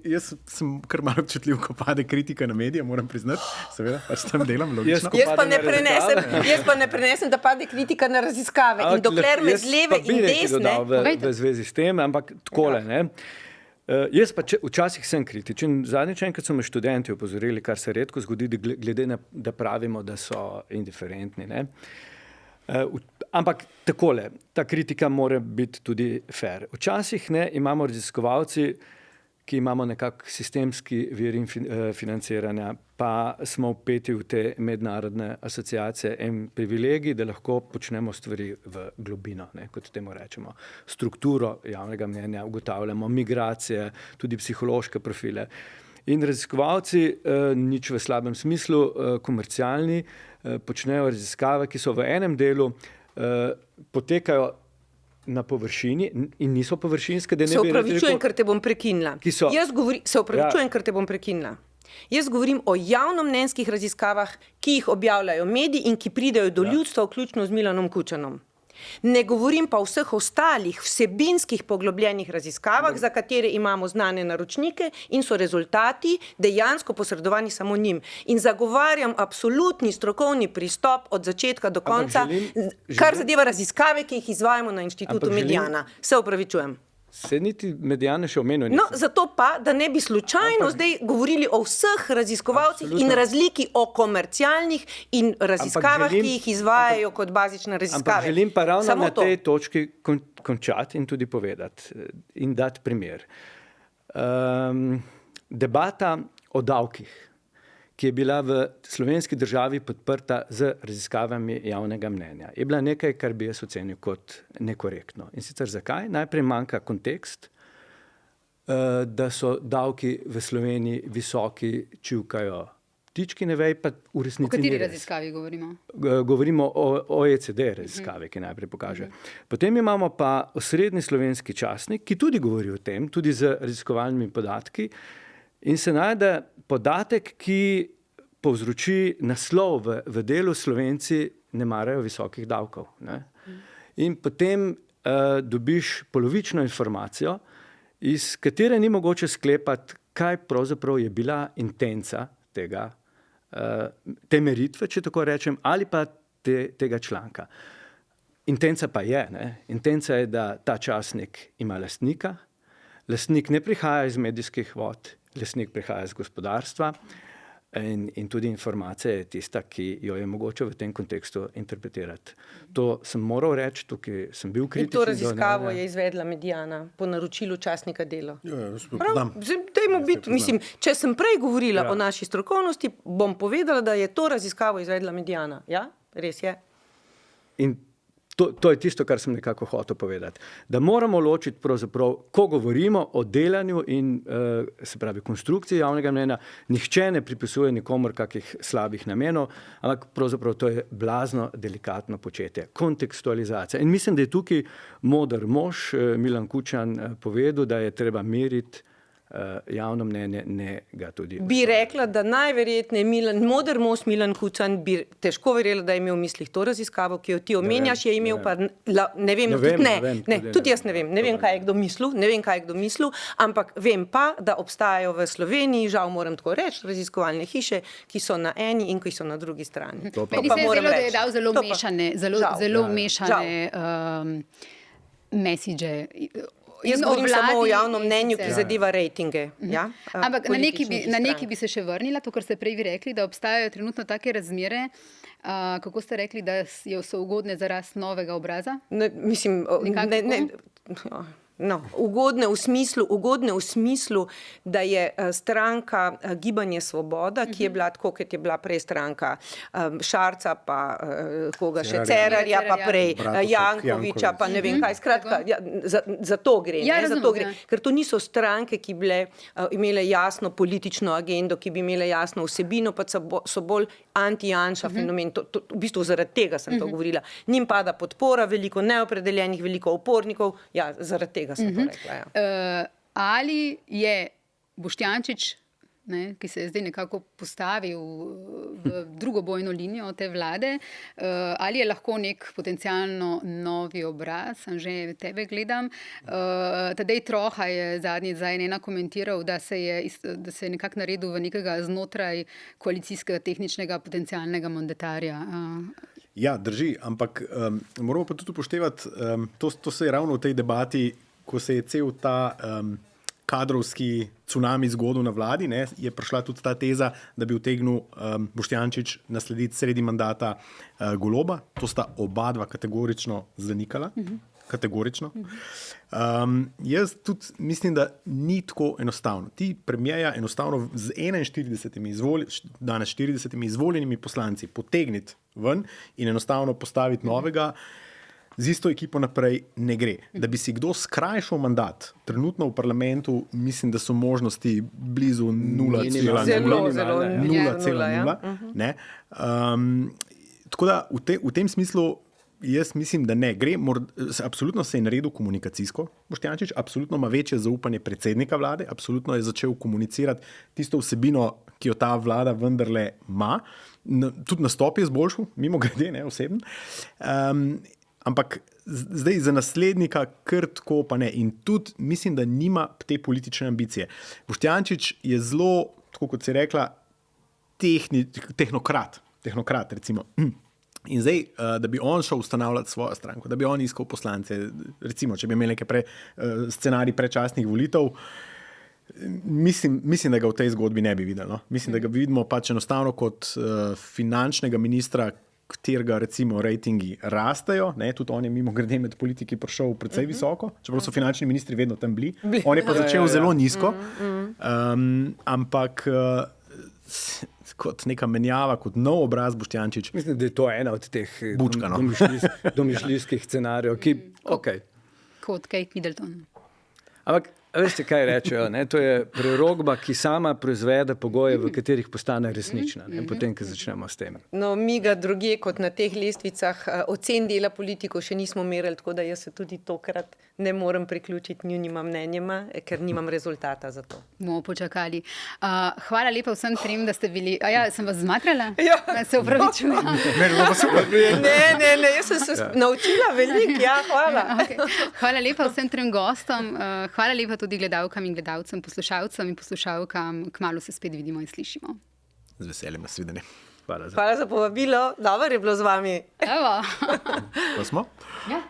Jaz sem kar malo občutljiv, ko pade kritika na medije, moram priznati, seveda, pač tam delam logično. Jaz pa ne prenesem, da pade kritika na raziskave. In dokler me z leve in desne... V zvezi s tem, ampak takole, ne. Jaz pa včasih sem kritičen. Zadnjič enkrat so me študenti opozorili, kar se redko zgodi, glede na, da pravimo, da so indiferentni, ne. Ampak takole, ta kritika mora biti tudi fair. Včasih ne, imamo raziskovalci, ki imamo nekak sistemski vir financiranja, pa smo vpeti v te mednarodne asociacije in privilegij, da lahko počnemo stvari v globino, ne, kot temu rečemo. Strukturo javnega mnenja, ugotavljamo migracije, tudi psihološke profile. In raziskovalci, nič v slabem smislu, komercialni, počnejo raziskave, ki so v enem delu, potekajo na površini in niso površinske, da ne bi... Se opravičujem, ker te bom prekinila. Ker te bom prekinila. Jaz govorim o javnomnenjskih raziskavah, ki jih objavljajo mediji in ki pridejo do ljudstva, vključno z Milanom Kučanom. Ne govorim pa o vseh ostalih vsebinskih poglobljenih raziskavah, za katere imamo znane naročnike in so rezultati dejansko posredovani samo njim. In zagovarjam absolutni strokovni pristop od začetka do konca, kar zadeva raziskave, ki jih izvajamo na Inštitutu Mediana. Se opravičujem. Se niti Mediane še omenil nisem. No, zato pa, da ne bi slučajno zdaj govorili o vseh raziskovalcih in razliki o komercialnih in raziskavah, ki jih izvajajo kot bazične raziskave. Ampak želim pa ravno na tej točki končati in tudi povedati in dati primer. Debata o davkih, ki je bila v slovenski državi podprta z raziskavami javnega mnenja, je bila nekaj, kar bi jaz ocenil kot nekorektno. In sicer zakaj? Najprej manjka kontekst, da so davki v Sloveniji visoki, čivkajo ptičkine veje, pa v resnici O kateri ni res. raziskavi govorimo? Govorimo o OECD raziskavi, ki najprej pokaže. Potem imamo pa osrednji slovenski časnik, ki tudi govori o tem, tudi z raziskovalnimi podatki, in se najde podatek, ki povzroči naslov v delu Slovenci ne marajo visokih davkov. Ne? In potem dobiš polovično informacijo, iz katere ni mogoče sklepati, kaj pravzaprav je bila intenca te meritve, če tako rečem, ali pa tega članka. Intenca pa je, intenca je, da ta časnik ima lastnika, lastnik ne prihaja iz medijskih vod, lastnik prihaja iz gospodarstva in tudi informacija je tista, ki jo je mogoče v tem kontekstu interpretirati. To sem moral reči, tukaj sem bil kritičen. In to raziskavo je izvedla Mediana po naročilu časnika Delo. Če sem prej govorila o naši strokovnosti, bom povedala, da je to raziskavo izvedla Mediana. Ja, res je. In to je tisto, kar sem nekako hotel povedati. Da moramo ločiti pravzaprav, ko govorimo o delanju in se pravi konstrukciji javnega mnenja, nihče ne pripisuje nikomor kakih slabih namenov, ampak pravzaprav to je blazno delikatno početje. Kontekstualizacija. In mislim, da je tukaj moder mož Milan Kučan povedal, da je treba meriti javno mnenje, ne ga tudi. Bi rekla, da najverjetneje moder mož Milan Kučan bi težko verjela, da je imel v mislih to raziskavo, ki jo ti omenjaš, je imel pa, ne vem, tudi jaz ne vem, kaj je kdo mislil, ampak vem pa, da obstajajo v Sloveniji, žal moram tako reči, raziskovalne hiše, ki so na eni in ki so na drugi strani. Meni se je zdelo, da je dal zelo mešane message. Jaz govorim samo o javnem mnenju, ki zadeva rejtinge. Ja? Ampak na neki bi se še vrnila, to, kar ste prej vi rekli, da obstajajo trenutno take razmere, kako ste rekli, da so ugodne za rast novega obraza? Ugodne v smislu, da je stranka Gibanje Svoboda, ki je bila tako, kot je bila prej stranka Šarca, pa koga še, Cerarja, pa prej Jankoviča, pa ne vem kaj, skratka, za to gre. Ker to niso stranke, ki bi imele jasno politično agendo, ki bi imele jasno vsebino, pa so bolj anti-Janša fenomen. V bistvu zaradi tega sem to govorila. Njim pada podpora, veliko neopredeljenih, veliko upornikov, ja, zaradi tega sem to rekla. Ja. Ali je Boštjančič, ki se je zdaj nekako postavil v drugo bojno linijo te vlade, ali je lahko nek potencialno novi obraz, že tebe gledam. Tadej Troha je zadnjič komentiral, da se je nekako naredil v nekega znotraj koalicijskega tehničnega potencialnega mandatarja. Ja, drži, ampak moramo pa tudi upoštevati, to se je ravno v tej debati, ko se je cel ta kadrovski cunami zgodil na vladi, je prišla tudi ta teza, da bi utegnil Boštjančič naslediti sredi mandata Goloba. To sta oba dva kategorično zanikala. Kategorično. Jaz tudi mislim, da ni tako enostavno. Ti premierja enostavno z 40 izvoljenimi poslanci potegniti ven in enostavno postaviti novega, z isto ekipo naprej ne gre. Da bi si kdo skrajšal mandat, trenutno v parlamentu, mislim, da so možnosti blizu 0,0. Tako da v tem smislu jaz mislim, da ne gre. Absolutno se je naredil komunikacijsko Boštjančič, absolutno ima večje zaupanje predsednika vlade, absolutno je začel komunicirati tisto vsebino, ki jo ta vlada vendarle ima. Tudi nastop je izboljšal, mimogrede, osebno. Ampak zdaj za naslednika kar tako pa ne. In tudi mislim, da nima te politične ambicije. Boštjančič je zelo, tako kot si rekla, tehnokrat recimo. In zdaj, da bi on šel ustanavljati svojo stranko, da bi on iskal poslance, recimo, če bi imeli nekaj scenarij predčasnih volitev, mislim, da ga v tej zgodbi ne bi videli. No? Mislim, da ga vidimo pač enostavno kot finančnega ministra, katerega recimo rejtingi rastejo, tudi on je mimogrede med politiki prišel precej visoko, čeprav so finančni ministri vedno tam bili. On je pa začel zelo nizko, ampak kot neka menjava, kot nov obraz Boštjančič. Mislim, da je to ena od teh domišljijskih scenarijev, ki... Kot Kate Middleton. Ampak Veste, kaj rečejo? Ne? To je prerogba, ki sama proizvede pogoje, v katerih postane resnična. Ne? Potem, ko začnemo s tem. No, mi ga drugje kot na teh lestvicah ocen dela politikov še nismo merili, tako da jaz se tudi tokrat ne morem priključiti njunima mnenjima, ker nimam rezultata za to. Bomo počakali. Hvala lepa vsem trem, da ste bili. Sem vas zmatrala? Ja. Se upravičujem. Ne, jaz sem se naučila veliko, hvala. Okay. Hvala lepa vsem trem gostom. Hvala lepa tudi gledalkam in gledalcem, poslušalcem in poslušalkam. Kmalu se spet vidimo in slišimo. Z veseljem, nasvidenje. Hvala za povabilo. Dobro je bilo z vami. Evo. Pa smo? Ja.